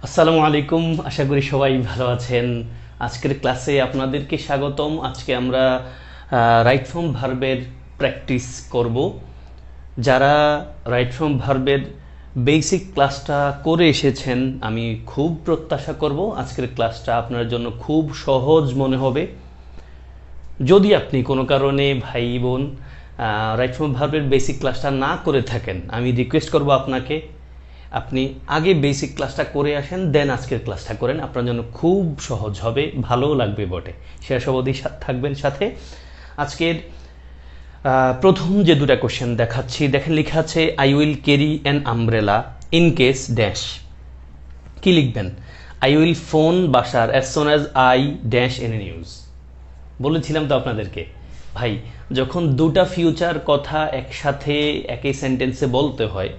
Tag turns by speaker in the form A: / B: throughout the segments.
A: আসসালামু আলাইকুম, আশা করি সবাই ভালো আছেন। আজকের ক্লাসে আপনাদেরকে স্বাগতম। আজকে আমরা রাইট ফর্ম ভার্বের প্র্যাকটিস করব। যারা রাইট ফর্ম ভার্বের বেসিক ক্লাসটা করে এসেছেন, আমি খুব প্রত্যাশা করব আজকের ক্লাসটা আপনার জন্য খুব সহজ মনে হবে। যদি আপনি কোনো কারণে ভাই বোন রাইট ফর্ম ভার্বের বেসিক ক্লাসটা না করে থাকেন, আমি রিকোয়েস্ট করব আপনাকে আপনি আগে বেসিক ক্লাসটা করে আসেন, দেন আজকের ক্লাসটা করেন। আপনার জন্য খুব সহজ হবে, ভালোও লাগবে বটে। শেষ অবধি থাকবেন সাথে। আজকের প্রথম যে দুটা কোশ্চেন দেখাচ্ছি, দেখেন লেখা আছে I will carry an umbrella in case dash. কি লিখবেন? আই উইল ফোন বাসার as soon as I dash any news. বলেছিলাম তো আপনাদেরকে ভাই, যখন দুটা ফিউচার কথা একসাথে একই সেন্টেন্সে বলতে হয়,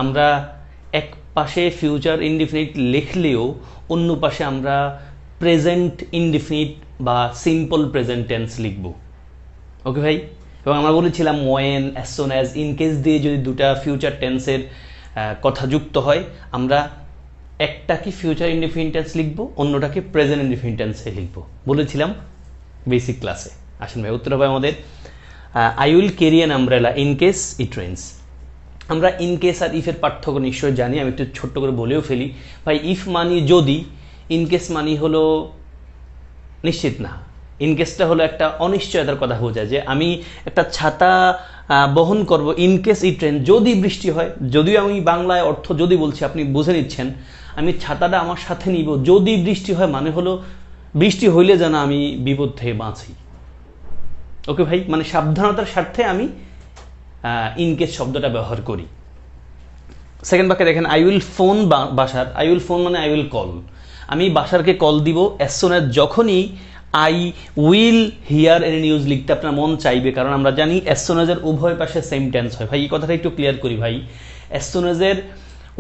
A: আমরা এক পাশে ফিউচার ইনডিফিনিট লিখলেও অন্য পাশে আমরা প্রেজেন্ট ইনডিফিনিট বা সিম্পল প্রেজেন্ট টেন্স লিখব। ওকে ভাই? এবং আমরা বলেছিলাম when, as soon as, in case দিয়ে যদি দুটা ফিউচার টেন্সের কথা যুক্ত হয়, আমরা একটাকে ফিউচার ইনডিফিনিট টেন্স লিখব, অন্যটাকে প্রেজেন্ট ইনডিফিনিট টেন্সে লিখব। বলেছিলাম বেসিক ক্লাসে। আসেন ভাই, উত্তর হবে আমাদের I will carry an umbrella in case it rains. আমরা ইন কেস আর ইফের পার্থক্য নিশ্চয় জানি, আমি একটু ছোট্ট করে বলেও ফেলি। ভাই ইফ মানি যদি, ইন কেস মানি হলো নিশ্চিত না। ইন কেসটা হলো একটা অনিশ্চয়তার কথা বোঝায়, যে আমি একটা ছাতা বহন করব ইন কেস ইট রেন, যদি বৃষ্টি হয়। যদিও আমি বাংলায় অর্থ যদি বলছি, আপনি বুঝে নিচ্ছেন, আমি ছাতাটা আমার সাথে নিব যদি বৃষ্টি হয়, মানে হলো বৃষ্টি হইলে যেন আমি বিপদ থেকে বাঁচি। ওকে ভাই? মানে সাবধানতার স্বার্থে আমি ইন কেস শব্দটা ব্যবহার করি। সেকেন্ড বাক্যে দেখেন আই উইল ফোন বাসার। আই উইল ফোন মানে আই উইল কল। আমি বাসারকে কল দিব অ্যাজ সোন অ্যাজ, যখনই I will here any news লিখতে আপনার মন চাইবে, কারণ আমরা জানি অ্যাজ সোন অ্যাজের উভয় পাশে সেম টেন্স হয়। ভাই এই কথাটা একটু ক্লিয়ার করি ভাই, অ্যাজ সোন অ্যাজের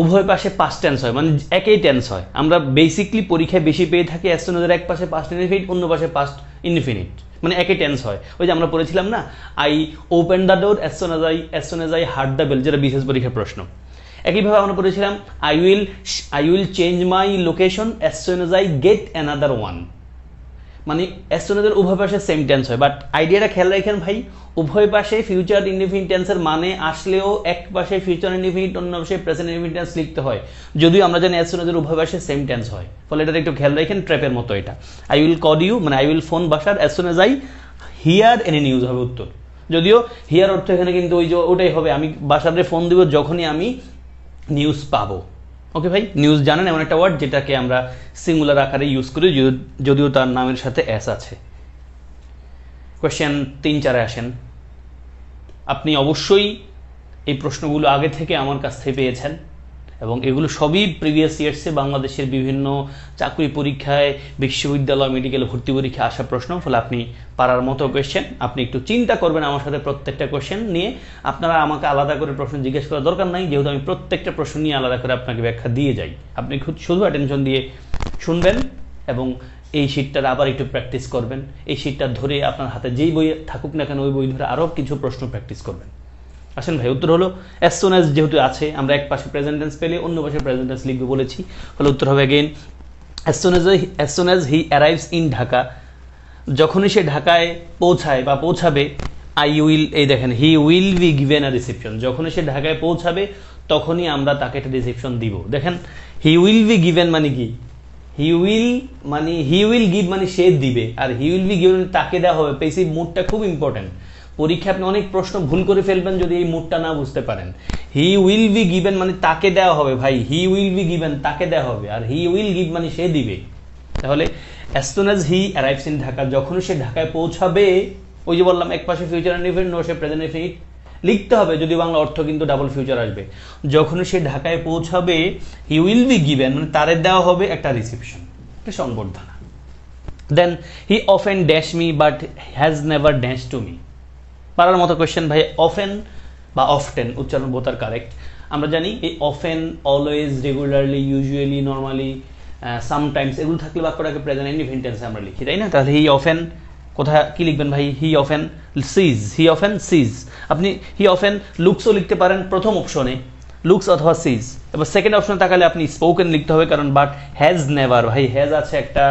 A: উভয় পাশে পাস্ট টেন্স হয়, মানে একই টেন্স হয়। আমরা বেসিকলি পরীক্ষায় বেশি পেয়ে থাকি অ্যাজ সোন অ্যাজের এক পাশে পাস্ট ইনডিফিনিট, অন্য পাশে পাস্ট ইনডিফিনিট, মানে একই টেন্স হয়। ওই যে আমরা পড়েছিলাম না, I open the door as soon as I heard the bell, যেটা বিশেষ পরীক্ষার প্রশ্ন। একইভাবে আমরা পড়েছিলাম I will change my location as soon as I get another one, মানে অ্যাজ সোন অ্যাজের উভয় পাশে সেম টেন্স হয়। বাট আইডিয়াটা খেয়াল রাখেন ভাই, উভয় পাশে ফিউচার ইনডিফিনিট টেন্সের মানে আসলেও এক পাশে ফিউচার ইনডিফিনিট, অন্য পাশে প্রেজেন্ট ইনডিফিনিট টেন্স লিখতে হয়, যদিও আমরা জানি অ্যাজ সোন অ্যাজের উভয় পাশে সেম টেন্স হয়। ফলে এটা একটু খেয়াল রাখেন, ট্র্যাপের মতো এটা। আই উইল কল ইউ মানে আই উইল ফোন বাসার as soon as I hear any news হবে উত্তর। যদিও হিয়ার অর্থ এখানে কিন্তু ওই যে ওটাই হবে, আমি বাসারে ফোন দিব যখনই আমি নিউজ পাবো। ওকে ভাই? নিউজ জানেন এমন একটা ওয়ার্ড যেটাকে আমরা সিঙ্গুলার আকারে ইউজ করি, যদিও তার নামের সাথে এস আছে। কোয়েশ্চেন 3-4 আসেন। আপনি অবশ্যই এই প্রশ্নগুলো আগে থেকে আমার কাছ থেকে পেয়েছেন, এবং এগুলো সবই প্রিভিয়াস ইয়ার্সে বাংলাদেশের বিভিন্ন চাকরি পরীক্ষায়, বিশ্ববিদ্যালয়, মেডিকেল ভর্তি পরীক্ষা আসা প্রশ্ন। ফলে আপনি পারার মতো কোয়েশ্চেন, আপনি একটু চিন্তা করবেন আমার সাথে প্রত্যেকটা কোয়েশ্চেন নিয়ে। আপনারা আমাকে আলাদা করে প্রশ্ন জিজ্ঞেস করার দরকার নাই, যেহেতু আমি প্রত্যেকটা প্রশ্ন নিয়ে আলাদা করে আপনাকে ব্যাখ্যা দিয়ে যাই। আপনি শুধু অ্যাটেনশন দিয়ে শুনবেন এবং এই শিটটার আবার একটু প্র্যাকটিস করবেন। এই শিটটা ধরে আপনার হাতে যেই বই থাকুক না কেন, ওই বই ধরে আরও কিছু প্রশ্ন প্র্যাকটিস করবেন। আসেন ভাই, উত্তর হলো অ্যাজ সোন অ্যাজ যেহেতু আছে, আমরা এক পাশে প্রেজেন্ট টেন্স পেলে অন্য পাশে প্রেজেন্ট টেন্স লিখবে বলেছি। ফলে উত্তর হবে again as soon as he arrives in Dhaka. যখনই সে ঢাকায় পৌঁছায় বা পৌঁছাবে, আই উইল, এই দেখেন he will be given a reception. যখনই সে ঢাকায় পৌঁছাবে তখনই আমরা তাকে একটা রিসেপশন দিব। দেখেন হি উইল বি গিভেন মানে কি? হি উইল গিভ মানে সে দিবে, আর হি উইল বি গিভেন তাকে দেওয়া হবে। পেসিভ মুডটা খুব ইম্পর্টেন্ট। পরীক্ষা আপনি অনেক প্রশ্ন ভুল করে ফেলবেন যদি এই মুডটা না বুঝতে পারেন। হি উইল বি গিভেন মানে তাকে দেওয়া হবে ভাই, হি উইল বি গিভেন তাকে দেওয়া হবে, আর হি উইল গিভ মানে সে দিবে। তাহলে as soon as he arrives in Dhaka, যখন সে ঢাকায় পৌঁছাবে, ওই যে বললাম এক পাশে ফিউচার ইনডিফিনিট, অন্য পাশে প্রেজেন্ট ইনডিফিনিট লিখতে হবে, যদি বাংলা অর্থ কিন্তু ডাবল ফিউচার আসবে। যখন সে ঢাকায় পৌঁছাবে, হি উইল বি গিভেন মানে তারে দেওয়া হবে একটা রিসেপশন, একটা সংবর্ধনা। Then he often dash me but has never dash to me. পারার মতো কোয়েশ্চেন ভাই। অফেন বা অফটেন উচ্চারণ বোথ আর কারেক্ট। আমরা জানি এই often, always, regularly, usually, normally, sometimes এগুলো থাকলে বাক্যটাকে প্রেজেন্ট ইনডিফিনিট টেন্সে আমরা লিখি, তাই না? তাহলে হি অফেন কোথায় কি লিখবেন ভাই? He often sees, he often sees. আপনি হি অফেন লুকসও লিখতে পারেন প্রথম অপশনে, লুকস অথবা সিজ। এবার সেকেন্ড অপশনে তাকালে আপনি স্পোকেন লিখতে হবে, কারণ বাট হ্যাজ নেভার, ভাই হ্যাজ আছে একটা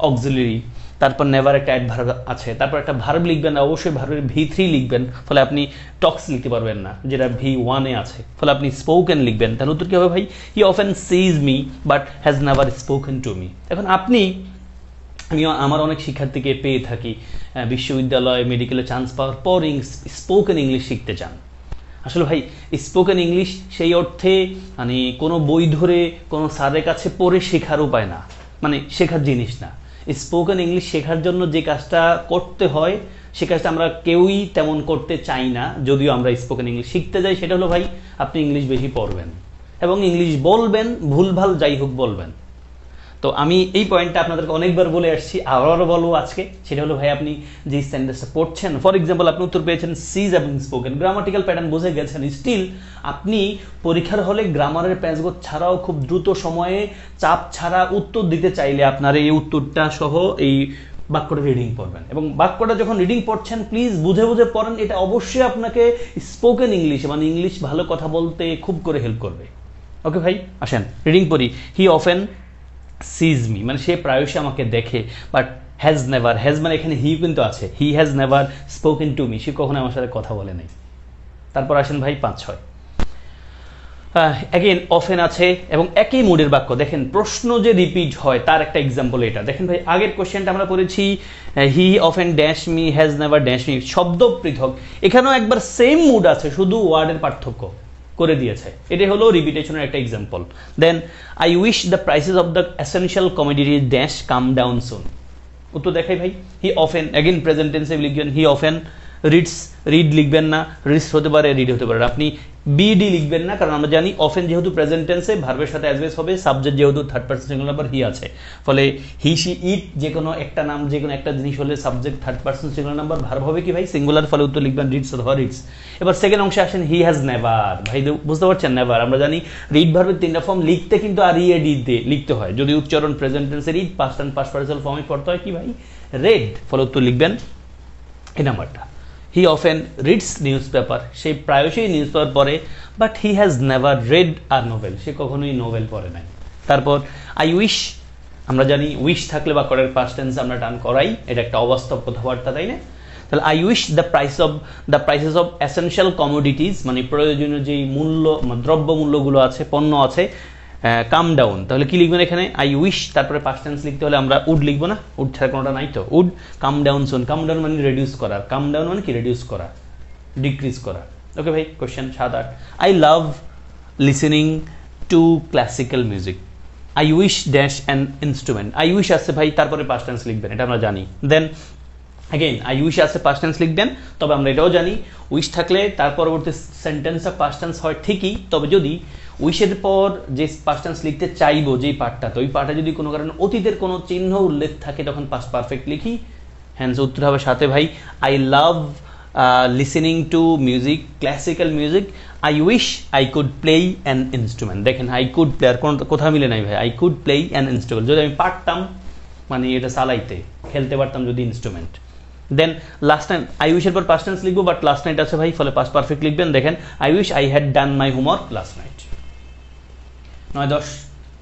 A: অক্সিলারি, তারপর নেভার একটা অ্যাডভার্ব আছে, তারপর একটা ভার্ব লিখবেন, অবশ্যই ভার্বের V3 লিখবেন, ফলে আপনি টক্স লিখতে পারবেন না যেটা V1 এ আছে, ফলে আপনি স্পোকেন লিখবেন। তাহলে উত্তর কি হবে ভাই? He often seize me but has never spoken to me. এখন আমি আমার অনেক শিক্ষার্থীকে পেয়ে থাকি বিশ্ববিদ্যালয় মেডিকেলে চান্স পাওয়ার পর স্পোকেন ইংলিশ শিখতে চান। আসলে ভাই স্পোকেন ইংলিশ সেই অর্থে মানে কোনো বই ধরে কোনো স্যারের কাছে পড়ে শেখার উপায় না, মানে শেখার জিনিস না। স্পোকেন ইংলিশ শেখার জন্য যে কাজটা করতে হয় সে কাজটা আমরা কেউই তেমন করতে চাই না, যদিও আমরা স্পোকেন ইংলিশ শিখতে যাই। সেটা হলো ভাই আপনি ইংলিশ বেশি পড়বেন এবং ইংলিশ বলবেন, ভুলভাল যাই হোক বলবেন। তো আমি এই পয়েন্টটা আপনাদেরকে অনেকবার বলে আসছি, আবারও বলবো আজকে। সেটা হলো ভাই আপনি যে সেন্টেন্সটা পড়ছেন, ফর এক্সাম্পল আপনি উত্তর পেয়েছেন সিজ এবং স্পোকেন, গ্রামাটিক্যাল প্যাটার্ন বুঝে গেছেন, স্টিল আপনি পরীক্ষার হলে গ্রামারের প্যাচগোছ ছাড়াও খুব দ্রুত সময়ে চাপ ছাড়া উত্তর দিতে চাইলে আপনার এই উত্তরটা সহ এই বাক্যটা রিডিং পড়বেন। এবং বাক্যটা যখন রিডিং পড়ছেন প্লিজ বুঝে বুঝে পড়েন, এটা অবশ্যই আপনাকে স্পোকেন ইংলিশ মানে ইংলিশ ভালো কথা বলতে খুব করে হেল্প করবে। ওকে ভাই, আসেন রিডিং পড়ি। হি অফেন সিজ মি মানে সে প্রায়শই আমাকে দেখে, বাট হ্যাজ নেভার, হ্যাজ মানে এখানে হি কিন্তু আছে, he has never spoken to me, সে কখনো আমার সাথে কথা বলে নাই। তারপর আসেন ভাই 5-6, অ্যাগেন অফেন আছে এবং একই মুডের বাক্য। দেখেন প্রশ্ন যে রিপিট হয় তার একটা এক্সাম্পল এটা। দেখেন ভাই আগের কোশ্চেনটা আমরা পড়েছি হি often dash me, has never dash me, শব্দ পৃথক, এখানেও একবার সেম মুড আছে, শুধু ওয়ার্ডের পার্থক্য করে দিয়েছে। এটাই হলো রিপিটেশনের একটা example. Then I wish the prices of the essential commodity dash come down soon. উত্তর দেখাই ভাই, হি অফেন, অ্যাগেন প্রেজেন্ট টেন্সে লিখবেন হি অফেন রিডস, রিড লিখবেন না, রিডস হতে পারে, রিড হতে পারে, আপনি বিডি লিখবেন না, কারণ আমরা জানি অফেন যেহেতু প্রেজেন্ট টেন্সে ভার্বের সাথে অ্যাডজেস হবে, সাবজেক্ট যেহেতু third person singular number he আছে, ফলে হি সি ইট যে কোনো একটা নাম যে কোনো একটা জিনিস হলে subject third person singular number, verb হবে কি ভাই সিঙ্গুলার, ফলে উত্তর লিখবেন রিডস অথবা রিডস। এবার সেকেন্ড অংশে আসেন হি হ্যাজ নেভার, ভাই বুঝতে পারছেন নেভার, আমরা জানি রিড ভার্বের 3টা ফর্ম লিখতে কিন্তু আর ই এড দিয়ে লিখতে হয়, যদি উচ্চারণ প্রেজেন্ট টেন্সে read, past and past participle ফর্মে পড়তে হয় কি ভাই রেড, ফলে উত্তর লিখবেন এই নাম্বারটা। He often reads newspaper, সে প্রায়শই নিউজ পেপার পড়ে, but he has never read a novel, সে কখনোই নোভেল পড়ে নাই। তারপর আই উইশ, আমরা জানি উইশ থাকলে বা করার পাস্ট টেন্স আমরা টার্ন করাই, এটা একটা অবাস্তব কথাবার্তা, তাই না? তাহলে I wish the prices of essential commodities মানে প্রয়োজনীয় যেই মূল্য দ্রব্য মূল্যগুলো আছে, পণ্য আছে, কাম ডাউন, তাহলে কি লিখবেন এখানে আই উইশ, তারপরে পাস্ট টেন্স লিখতে হলে আমরা উড লিখবো না, উড ছাড়া কোনোটা নাই তো, would come down soon, come down মানে রিডিউস করা, কাম ডাউন মানে কি রিডিউস করা, ডিক্রিজ করা। ওকে ভাই question 7-8, I love listening two classical music, I wish dash an instrument, I wish আসছে ভাই তারপরে পাস্ট টেন্স লিখবেন, এটা আমরা জানি। দেন অ্যাগেন আই উইশ আসছে পাস্ট টেন্স লিখবেন, তবে আমরা এটাও জানি উইশ থাকলে তার পরবর্তী সেন্টেন্সটা পাস্ট টেন্স হয় ঠিকই, তবে যদি উইশের পর যে পাস্ট টেন্স লিখতে চাইবো যেই পার্টটা, তো ওই পার্টে যদি কোনো কারণে অতীতের কোনো চিহ্ন উল্লেখ থাকে তখন পাস্ট পারফেক্ট লিখি, হ্যান্স উত্তর হবে সাথে ভাই I love listening to music, classical music, I wish I could play an instrument. দেখেন আই কুড প্লে আর কোনো কোথাও মিলে নাই ভাই, I could play an instrument, যদি আমি পারতাম মানে এটা চালাইতে খেলতে পারতাম যদি instrument. Then last time I উইশের পর পাস্ট টেন্স লিখবো, বাট লাস্ট নাইট আছে ভাই, ফলে পাস্ট পারফেক্ট লিখবেন। দেখেন I wish I had done my homework last night. 9-10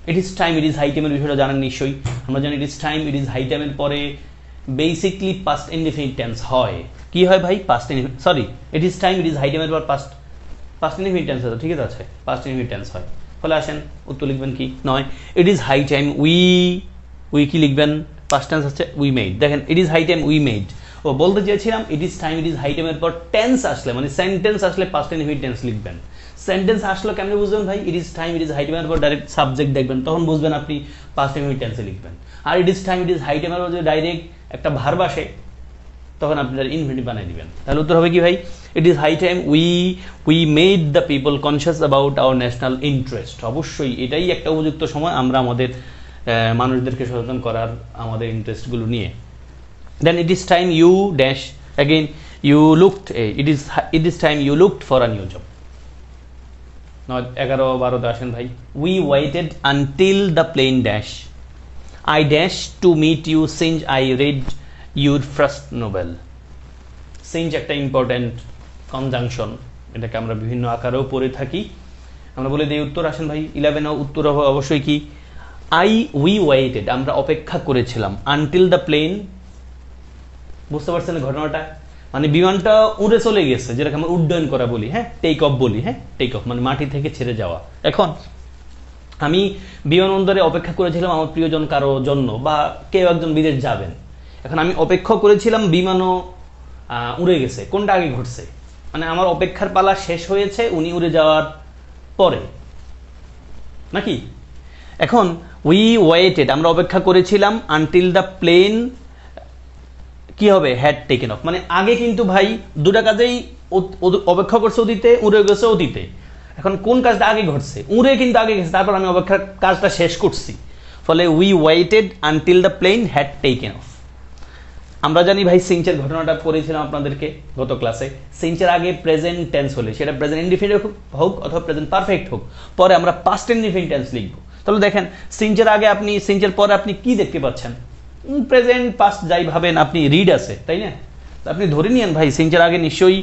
A: it is time, it is high টাইমের বিষয়টা জানেন নিশ্চয়ই, আমরা জানি it is time, it is high টাইমের পরে বেসিকলি পাস্ট ইনডিফিনিট টেন্স হয়, কি হয় ভাই past sorry it is time, it is high টাইমের পর পাস্ট ইনডিফিনিট টেন্স আছে, ঠিক আছে পাস্ট ইনডিফিনিট টেন্স হয়, ফলে আসেন উত্তর লিখবেন কি 9 it is high time we কি লিখবেন পাস্ট টেন্স হচ্ছে উই মেড, দেখেন it is high time we made, ও বলতে চেয়েছিলাম it is time it is high টাইমের পর টেন্স আসলে মানে সেন্টেন্স আসলে পাস্ট ইনডিফিনিট টেন্স লিখবেন। সেন্টেন্স আসলে কেমনে বুঝবেন ভাই, it is time it is high টাইমের পর ডাইরেক্ট সাবজেক্ট দেখবেন, তখন বুঝবেন আপনি পাস্ট ইনডিফিনিট টেন্সে লিখবেন। আর it is time it is high টাইমের পর যদি ডাইরেক্ট একটা ভার্ব আসে তখন আপনি ইনফিনিটিভ বানিয়ে দিবেন, তাহলে উত্তর হবে কি ভাই it is high time we made the people conscious about our national interest. অবশ্যই এটাই একটা উপযুক্ত সময় আমরা আমাদের মানুষদেরকে সচেতন করার আমাদের ইন্টারেস্টগুলো নিয়ে। Then it is time you dash again you looked, it is time you looked for a new job. 11-12 আসেন ভাই we waited until the plane dash I dash to meet you since I read your first novel. Since একটা important conjunction, এটাকে আমরা বিভিন্ন আকারেও পড়ে থাকি, আমরা বলে দিই উত্তর। আসেন ভাই 11 উত্তর হবে অবশ্যই কি উই ওয়েটেড, আমরা অপেক্ষা করেছিলাম, আনটিল দ্য প্লেন, বুঝতে পারছেন ঘটনাটা, মানে বিমানটা উড়ে চলে গেছে, যেটাকে আমরা উড্ডয়ন করা বলি, হ্যাঁ টেক অফ বলি, হ্যাঁ টেক অফ মানে মাটি থেকে ছেড়ে যাওয়া। এখন আমি বিমানবন্দরে অপেক্ষা করেছিলাম আমার প্রিয়জন কারো জন্য, বা কেউ একজন বিদেশ যাবেন, এখন আমি অপেক্ষা করেছিলাম, বিমানও উড়ে গেছে, কোনটা আগে ঘটছে? মানে আমার অপেক্ষার পালা শেষ হয়েছে উনি উড়ে যাওয়ার পরে, নাকি? এখন উই ওয়েটেড, আমরা অপেক্ষা করেছিলাম, আনটিল দ্য প্লেন কি হবে, হ্যাড টেকেন অফ, মানে আগে কিন্তু ভাই দুটা কাজেই অপেক্ষা করছে অতীতে, উড়ে গেছে অতীতে। এখন কোন কাজটা আগে ঘটছে? উড়ে কিন্তু আগে গেছে, তারপর আমি অপেক্ষার কাজটা শেষ করছি, ফলে we waited until the plane had taken off. আমরা জানি ভাই সিঞ্চের ঘটনাটা পড়েছিলাম আপনাদেরকে গত ক্লাসে। সিঞ্চের আগে প্রেজেন্ট টেন্স হলে সেটা প্রেজেন্ট ইনডিফিনিট হোক অথবা প্রেজেন্ট পারফেক্ট হোক, পরে আমরা পাস্ট ইনডিফিনিট টেন্স লিখবো। তাহলে দেখেন সিঞ্চের আগে আপনি, সিঞ্চের পরে আপনি কি দেখতে পাচ্ছেন? প্রেজেন্ট পাস্ট যাই ভাবেন আপনি, রিড আছে, তাই না? আপনি ধরে নিয়েন ভাই সিঞ্চের আগে নিশ্চয়ই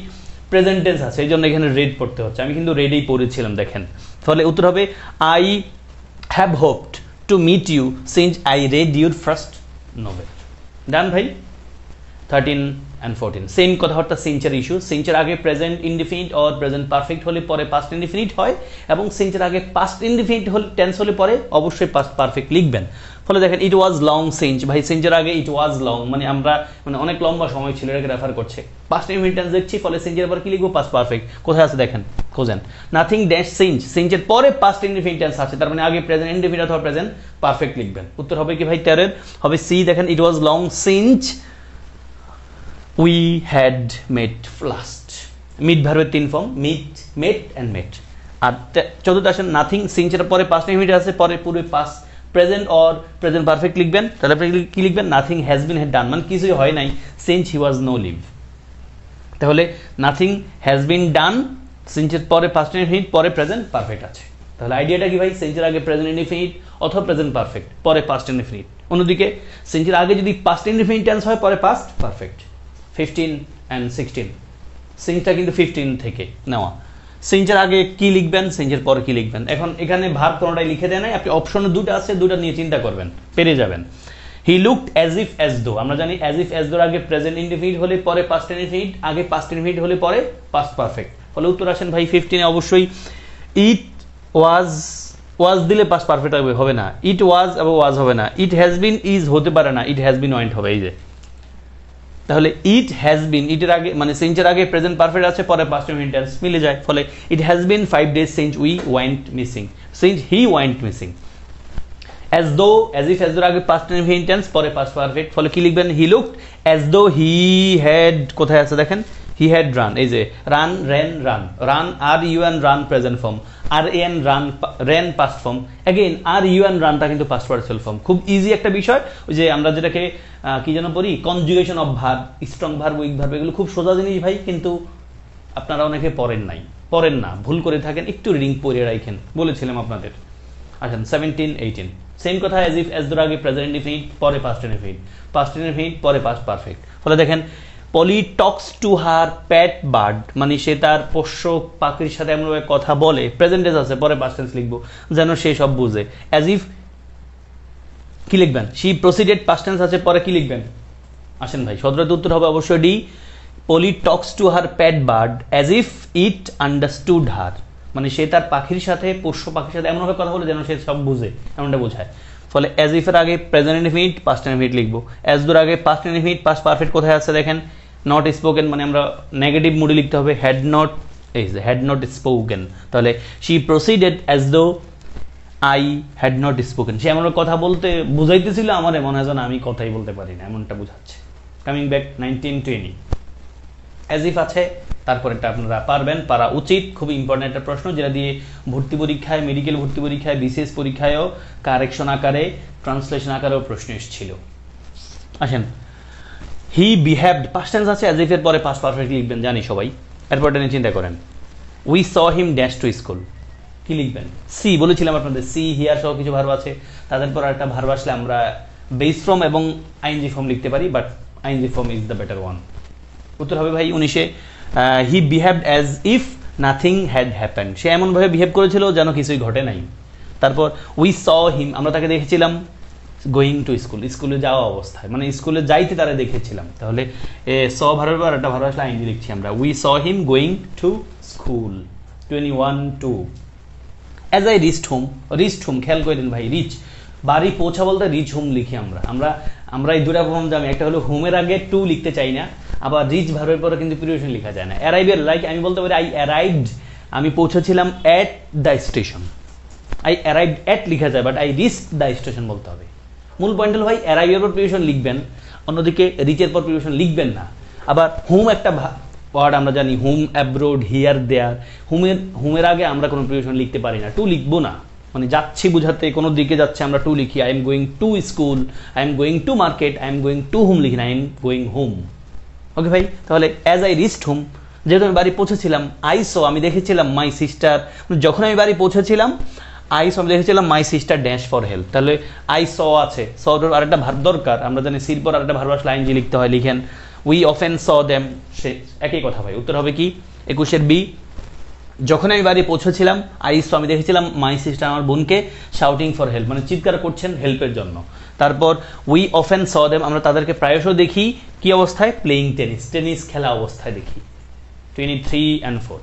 A: প্রেজেন্ট টেন্স আছে, এই জন্য এখানে রেড পড়তে হচ্ছে। আমি কিন্তু রেডেই পড়েছিলাম, দেখেন। ফলে উত্তর হবে I have hoped to meet you since I read your first novel. Done ভাই। 13 and 14 সেম কথাবার্তা সিঞ্চের ইস্যু। সিঞ্চের আগে present indefinite or present perfect হলে পরে পাস্ট ইনডিফিনিট হয়, এবং সিঞ্চের আগে পাস্ট ইনডিফিনিট টেন্স হলে পরে অবশ্যই পাস্ট পারফেক্ট লিখবেন। ফলে দেখেন ইট ওয়াজ লং সিঞ্চ, ভাই সিঞ্চের আগে ইট ওয়াজ লং, মানে আমরা মানে অনেক লম্বা সময় ছিল, এটাকে রেফার করছে। পাস্ট ইনডিফিনিট টেন্স দেখছি, ফলে সিঞ্চের পর কি লিখবো, পাস্ট পারফেক্ট। কোথায় আছে দেখেন, খোঁজেন। নাথিং ড্যাশ সিঞ্চ, সিঞ্চের পরে পাস্ট ইনডিফিনিট টেন্স আছে, তার মানে আগে প্রেজেন্ট ইনডিফিনিট অথবা প্রেজেন্ট পারফেক্ট লিখবেন। উত্তর হবে কি ভাই 13 হবে সি। দেখেন it was long since we had met last, meet ভার্বের 3 form, meet, met and met। আর 14 আসেন নাথিং, সিঞ্চের পরে পাস্ট ইনডিফিনিট আছে, পরে পুরো past present or present perfect লিখবেন। তাহলে আপনি কি লিখবেন, নাথিং হ্যাজ বিন ডান, মানে কিছুই হয় নাই, since he was no leave. তাহলে নাথিং হ্যাজ বিন ডান, সিঞ্চের পরে পাস্ট ইনডিফিনিট, পরে প্রেজেন্ট পারফেক্ট আছে। তাহলে আইডিয়াটা কি ভাই, সিঞ্চের আগে প্রেজেন্ট ইনডিফিনিট অথবা প্রেজেন্ট পারফেক্ট, পরে পাস্ট ইনডিফিনিট। অন্যদিকে সিঞ্চের আগে যদি পাস্ট ইনডিফিনিট টেন্স হয়, পরে পাস্ট পারফেক্ট। 15 and 16 সিঞ্চটা কিন্তু 15 থেকে নেওয়া। সিঞ্চের আগে কি লিখবেন, সিঞ্চের পরে কি লিখবেন। এখন এখানে ভার্ব কোনটাই লিখে দেয় নাই, আপনি অপশনে দুটো আছে, দুটো নিয়ে চিন্তা করবেন, পেরে যাবেন। He looked as if as though, আমরা জানি অ্যাজ ইফ অ্যাজ দোর আগে প্রেজেন্ট ইনডিফিনিট হলে পরে পাস্ট ইনডিফিনিট, আগে পাস্ট ইনডিফিনিট হলে পরে পাস্ট পারফেক্ট। ফলে উত্তর আসেন ভাই 15 অবশ্যই ইট ওয়াজ, ওয়াজ দিলে পাস্ট পারফেক্ট হবে না, ইট ওয়াজ এবং ওয়াজ হবে না, ইট হ্যাজ বিন ইজ হতে পারে না, ইট হ্যাজ বিন ওয়েন্ট হবে। এই যে তাহলে ইট হ্যাজ বিন, ইটের আগে মানে সিঞ্চের আগে প্রেজেন্ট পারফেক্ট আছে, পরে পাস্ট ইনডিফিনিট টেন্স মিলে যায়। ফলে it has been 5 days since we went missing, since he went missing. As though, as if as দোর আগে পাস্ট ইনডিফিনিট টেন্স, পরে পাস্ট পারফেক্ট। ফলে কি লিখবেন, he looked as though he had, কোথায় আছে দেখেন, হি হ্যাড রান, এই যে run, ran, run, run R U N run present form, R N ran, ran past form, again R U N রানটা কিন্তু পাস্ট পার্টিসিপল ফর্ম। খুব easy একটা বিষয়, ওই যে আমরা যেটাকে কি যেন পড়ি, conjugation of verb, strong verb, weak verb, এগুলো খুব সোজা জিনিস ভাই, কিন্তু আপনারা অনেকে পড়েন না, ভুল করে থাকেন, একটু রিডিং পড়ে রাখেন, বলেছিলাম আপনাদের। আসেন 17, 18 সেম কথা, অ্যাজ ইফ অ্যাজ দোর আগে প্রেজেন্ট ইনডিফিনিট, পরে পাস্ট ইনডিফিনিট, পাস্ট ইনডিফিনিট, পরে পাস্ট পারফেক্ট। ফলে দেখেন পলি talks to her pet bird, মানে সে তার পোষ্য পাখির সাথে এমনভাবে কথা বলে, প্রেজেন্ট টেন্স আছে, পরে পাস্ট টেন্স লিখবো যেন সে সব বুঝে। অ্যাজ ইফ কি লিখবেন, শি প্রসিডেড, পাস্ট টেন্স আছে, পরে কি লিখবেন। আসেন ভাই 17 উত্তর হবে অবশ্যই D. Polly talks to her pet bird as if it understood her, মানে সে তার পাখির সাথে, পোষ্য পাখির সাথে এমনভাবে কথা বলে যেন সে সব বুঝে, এমনটা বোঝায়। ফলে অ্যাজ ইফ এর আগে প্রেজেন্ট ইনডিফিনিট, পাস্ট ইনডিফিনিট লিখবো। অ্যাজ দোর আগে পাস্ট ইনডিফিনিট, পাস্ট পারফেক্ট কোথায় আছে দেখেন, নট স্পোকেন, মানে আমরা নেগেটিভ মুডে লিখতে হবে, হ্যাড নট, এই যে হ্যাড নট স্পোকেন। তাহলে she proceeded as though I had not spoken, সে এমন কথা বলতে বুঝাইতেছিল আমার মনে হয় যেন আমি কথাই বলতে পারি না, এমনটা বুঝাচ্ছে। কামিং ব্যাক 19, 20 অ্যাজ ইফ আছে, তারপর এটা আপনারা পারবেন, পারা উচিত, খুব ইম্পর্টেন্ট একটা প্রশ্ন, যেটা দিয়ে ভর্তি পরীক্ষায়, মেডিকেল ভর্তি পরীক্ষায়, বিসিএস পরীক্ষায়ও কারেকশন আকারে, ট্রান্সলেশন আকারেও প্রশ্ন এসেছিল। আসেন হি বিহেভড, পাস্ট টেন্স আছে, অ্যাজ ইফ এর পরে পাস্ট পারফেক্ট লিখবেন, জানি সবাই। এরপর এটা নিয়ে চিন্তা করেন, we saw him dash to school, কি লিখবেন, সি বলেছিলাম আপনাদের, সি হিয়ার সহ কিছু ভার্ব আছে, তাদের পর একটা ভার্ব আসলে আমরা বেস ফর্ম এবং আইএনজি ফর্ম লিখতে পারি, but ING form is the better one. উত্তর হবে ভাই 19। He behaved as if nothing had happened, সে এমনভাবে বিহেভ করেছিল যেন কিছুই ঘটে নাই। তারপর উই স হিম, আমরা তাকে দেখেছিলাম গোয়িং টু স্কুল, স্কুলে যাওয়া অবস্থায়, মানে স্কুলে যাইতে তারা দেখেছিলাম। তাহলে স ভার্বের পর একটা ভার্ব আসলে আইএনজি লিখছি আমরা, we saw him going to school. 21 2 as I reached home, reached home খেয়াল করে দিন ভাই, রিচ বাড়ি পৌঁছা বলতে রিচ হোম লিখি আমরা। আমরা এই দুটা ফর্ম জানি, একটা হলো হোমের আগে টু লিখতে চাই না, আবার রিচ ভার্বের পরে কিন্তু প্রিপোজিশন লেখা যায় না। অ্যারাইভের লাইক আমি বলতে পারি আই অ্যারাইভড, আমি পৌঁছেছিলাম at the station, I arrived at লিখা যায়, but I reached the station বলতে হবে। মূল পয়েন্ট হলো ভাই অ্যারাইভের পর প্রিপোজিশন লিখবেন, অন্যদিকে রিচের পর প্রিপোজিশন লিখবেন না। আবার হোম একটা ওয়ার্ড আমরা জানি, হোম, অ্যাব্রোড, হিয়ার, দেয়ার, হোমের আগে আমরা কোনো প্রিপোজিশন লিখতে পারি না, টু লিখবো না, মানে যাচ্ছি বুঝাতে কোনো দিকে যাচ্ছে আমরা টু লিখি। I am going to school, I am going to market, I am going to home লিখি না, আই এম গোয়িং হোম। ওকে ভাই, তাহলে অ্যাজ আই রিচড হোম, যেহেতু আমি বাড়ি পৌঁছেছিলাম, আই সো আমি দেখেছিলাম মাই সিস্টার, যখন আমি বাড়ি পৌঁছেছিলাম আই সো আমি দেখেছিলাম my sister dash for help. তাহলে আই স আছে, স আরেকটা ভার্ব দরকার, আমরা জানি সির পর আরেকটা ভার্ব আসলে আইএনজি লিখতে হয়, লিখেন উই অফেন স দেম, সে একই কথা ভাই। উত্তর হবে কি 21 বি, যখন আমি বাড়ি পৌঁছেছিলাম আই সো আমি দেখেছিলাম মাই সিস্টার আমার বোনকে শাউটিং ফর হেল্প, মানে চিৎকার করছেন হেল্পের জন্য। তারপর উই অফেন স দেম, আমরা তাদেরকে প্রায়শ দেখি কি অবস্থায়, প্লেয়িং টেনিস, টেনিস খেলা অবস্থায় দেখি। 23 and 4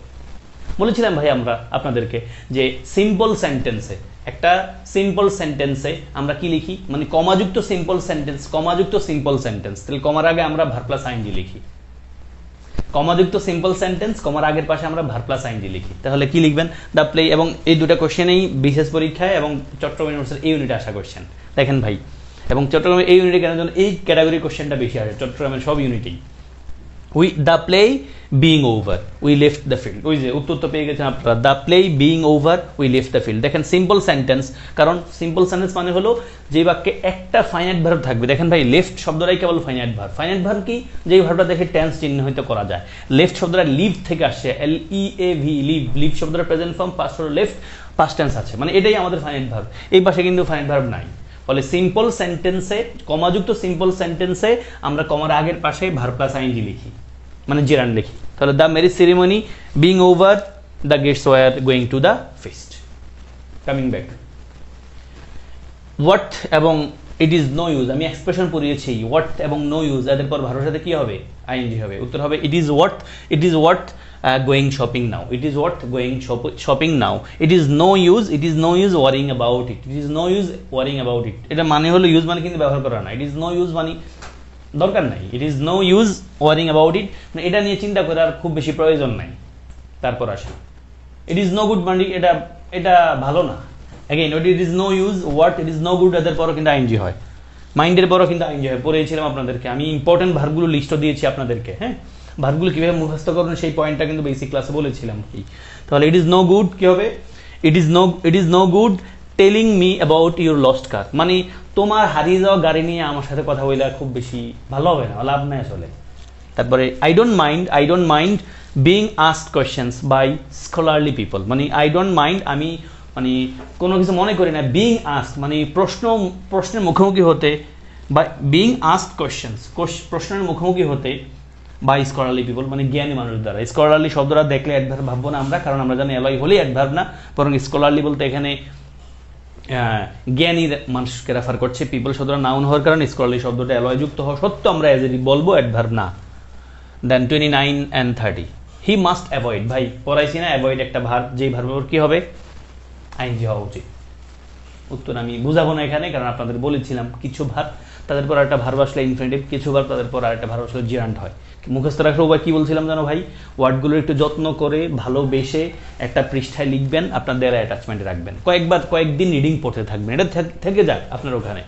A: বলেছিলাম ভাই আমরা আপনাদেরকে যে সিম্পল সেন্টেন্সে, একটা সিম্পল সেন্টেন্সে আমরা কি লিখি, মানে কমাযুক্ত সিম্পল সেন্টেন্স, কমাযুক্ত সিম্পল সেন্টেন্স, তাহলে কমার আগে আমরা ভার্ব প্লাস আইএনজি লিখি। কমাযুক্ত সিম্পল সেন্টেন্স, কমার আগের পাশে আমরা ভার্ব প্লাস আইএনজি লিখি। তাহলে কি লিখবেন, দ্য প্লে, এবং এই দুটো কোশ্চেনেই বিশেষ পরীক্ষায় এবং চট্টগ্রাম ইউনিভার্সিটির এই ইউনিটে আসা কোশ্চেন দেখেন ভাই, এবং চট্টগ্রামের এই ইউনিটে কেন জন্য এই ক্যাটাগরি কোশ্চেনটা বেশি আসে, চট্টগ্রামের সব ইউনিটেই। We the play being over we left the field, ওই যে উত্তর তো পেয়ে গেছেন আপনারা, the play being over we left the field. দেখেন সিম্পল সেন্টেন্স, কারণ সিম্পল সেন্টেন্স মানে হলো যে বাক্যে একটা ফাইনাইট ভার্ব থাকবে। দেখেন ভাই লেফট শব্দটাই কেবল ফাইনাইট ভার্ব। ফাইনাইট ভার্ব কি, যেই ভার্বটা দেখে টেন্স চিহ্নিত করা যায়। লেফট শব্দটা লিভ থেকে আসছে, LEAV, লিভ, লিভ শব্দটা প্রেজেন্ট ফর্ম, পাস্ট হলো লেফট, পাস্ট টেন্স আছে, মানে এটাই আমাদের ফাইনাইট ভার্ব। এই পাশে কিন্তু ফাইনাইট ভার্ব নাই। ফলে সিম্পল সেন্টেন্সে, কমাযুক্ত সিম্পল সেন্টেন্সে আমরা কমার আগের পাশে ভার্ব প্লাস আইএনজি লিখি, মানে জেরান্ড লিখি। তাহলে the marriage ceremony being over the guests were going to the feast. Coming back, what এবং ইট ইজ নো ইউজ, আমি এক্সপ্রেশন পড়িয়েছি, হোয়াট এবং নো ইউজ এদের পর ভার্বের সাথে কি হবে, আইএনজি হবে। উত্তর হবে it is what going shopping now, it is what going shopping now, it is no use worrying about it, it is no use worrying about it. এটা মানে হলো ইউজ মানে কিন্তু ব্যবহার করা না, ইট ইজ নো ইউজ মানে দরকার নাই, it is no use worrying about it, মানে এটা নিয়ে চিন্তা করার খুব বেশি প্রয়োজন নাই। তারপর আসে ইট ইজ নো গুড, মানে এটা ভালো না। Again it is no use, what, it is no good, এদের পরও কিন্তু আইএনজি হয়, মাইন্ডের পরও কিন্তু আইএনজি হয়। পড়েছিলাম আপনাদেরকে, আমি ইম্পর্টেন্ট ভার্বগুলো লিস্টও দিয়েছি আপনাদেরকে, হ্যাঁ, ভার্বগুলো কিভাবে মুখস্থ করবেন সেই পয়েন্টটা কিন্তু বেসিক ক্লাসে বলেছিলাম। তাহলে ইট ইজ নো গুড কি হবে, it is no good telling me about your lost car, মানে তোমার হারিয়ে যাওয়া গাড়ি নিয়ে আমার সাথে কথা বললে খুব বেশি ভালো হবে না, লাভ নাই আসলে। তারপরে I don't mind being asked questions by scholarly people, মানে আই ডোন্ট মাইন্ড, আমি মানে কোনো কিছু মনে করি না, বিং আস্কড মানে প্রশ্নের মুখোমুখি হতে, বা বিং আস্কড কোয়েশ্চেন্স প্রশ্নের মুখোমুখি হতে বাই স্কলারলি পিপল, মানে জ্ঞানী মানুষ দ্বারা। স্কলারলি শব্দটা দেখলে অ্যাডভার্ব ভাববো না আমরা, কারণ আমরা জানি অ্যালয় হলেই অ্যাডভার্ব না, বরং স্কলারলি বলতে এখানে জ্ঞানী মানুষকে রেফার করছে। পিপল শব্দটা নাউন হওয়ার কারণে স্কলারলি শব্দটা অ্যালয় যুক্ত হওয়া সত্ত্বেও আমরা এজ এ বলবো, অ্যাডভার্ব না। দেন 29 and 30 হি মাস্ট অ্যাভয়েড, ভাই পড়াইছি না, অ্যাভয়েড একটা ভার্ব, যেই ভার্বের কি হবে, আইএনজি হওয়া উচিত। উত্তর আমি বুঝাবো না এখানে, কারণ আপনাদের বলেছিলাম কিছু ভার্ব তাদের পর একটা ভার্ব আসলে ইনফিনিটিভ, কিছু ভার্ব তাদের পর আরেকটা ভার্ব আসলে জিরান্ট হয়। মুখস্থ রাখার উপায় কি বলছিলাম জানো ভাই, ওয়ার্ডগুলো একটু যত্ন করে ভালোবেসে একটা পৃষ্ঠায় লিখবেন, আপনার দেয়ালে অ্যাটাচমেন্টে রাখবেন, কয়েকদিন রিডিং পড়তে থাকবেন, এটা থেকে যাক আপনার ওখানে।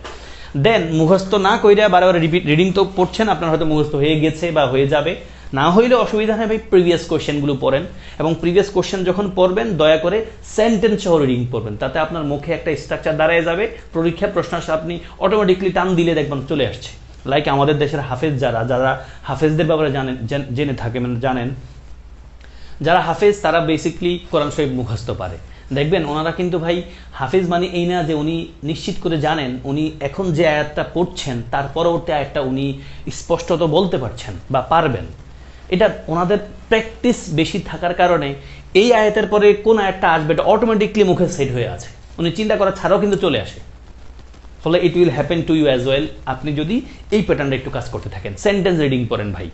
A: দেন মুখস্থ না কইরা বারবার রিডিং তো পড়ছেন, আপনার হয়তো মুখস্থ হয়ে গেছে বা হয়ে যাবে, না হইলে অসুবিধা নেই ভাই, প্রিভিয়াস কোশ্চেনগুলো পড়েন, এবং প্রিভিয়াস কোশ্চেন যখন পড়বেন দয়া করে সেন্টেন্স সহ রিডিং পড়বেন, তাতে আপনার মুখে একটা স্ট্রাকচার দাঁড়ায় যাবে, পরীক্ষা প্রশ্ন আসলে আপনি অটোমেটিকলি টান দিলে দেখবেন চলে আসছে। লাইক আমাদের দেশের হাফেজ যারা হাফেজদের ব্যাপারে জেনে থাকে, মানে জানেন যারা হাফেজ তারা বেসিকলি কোরআন শরীফ মুখস্থ পারে, দেখবেন ওনারা কিন্তু ভাই হাফেজ মানে এই না যে উনি নিশ্চিত করে জানেন উনি এখন যে আয়াতটা পড়ছেন তার পরবর্তী আয়াতটা উনি স্পষ্টত বলতে পারছেন বা পারবেন, এটা ওনাদের প্র্যাকটিস বেশি থাকার কারণে এই আয়াতের পরে কোন আয়াতটা আসবে এটা অটোমেটিকলি মুখে সেট হয়ে আছে, উনি চিন্তা করা ছাড়াও কিন্তু চলে আসে। ফলে it will happen to you as well, আপনি যদি এই প্যাটার্নটা একটু কাজ করতে থাকেন। সেন্টেন্স রিডিং করেন ভাই,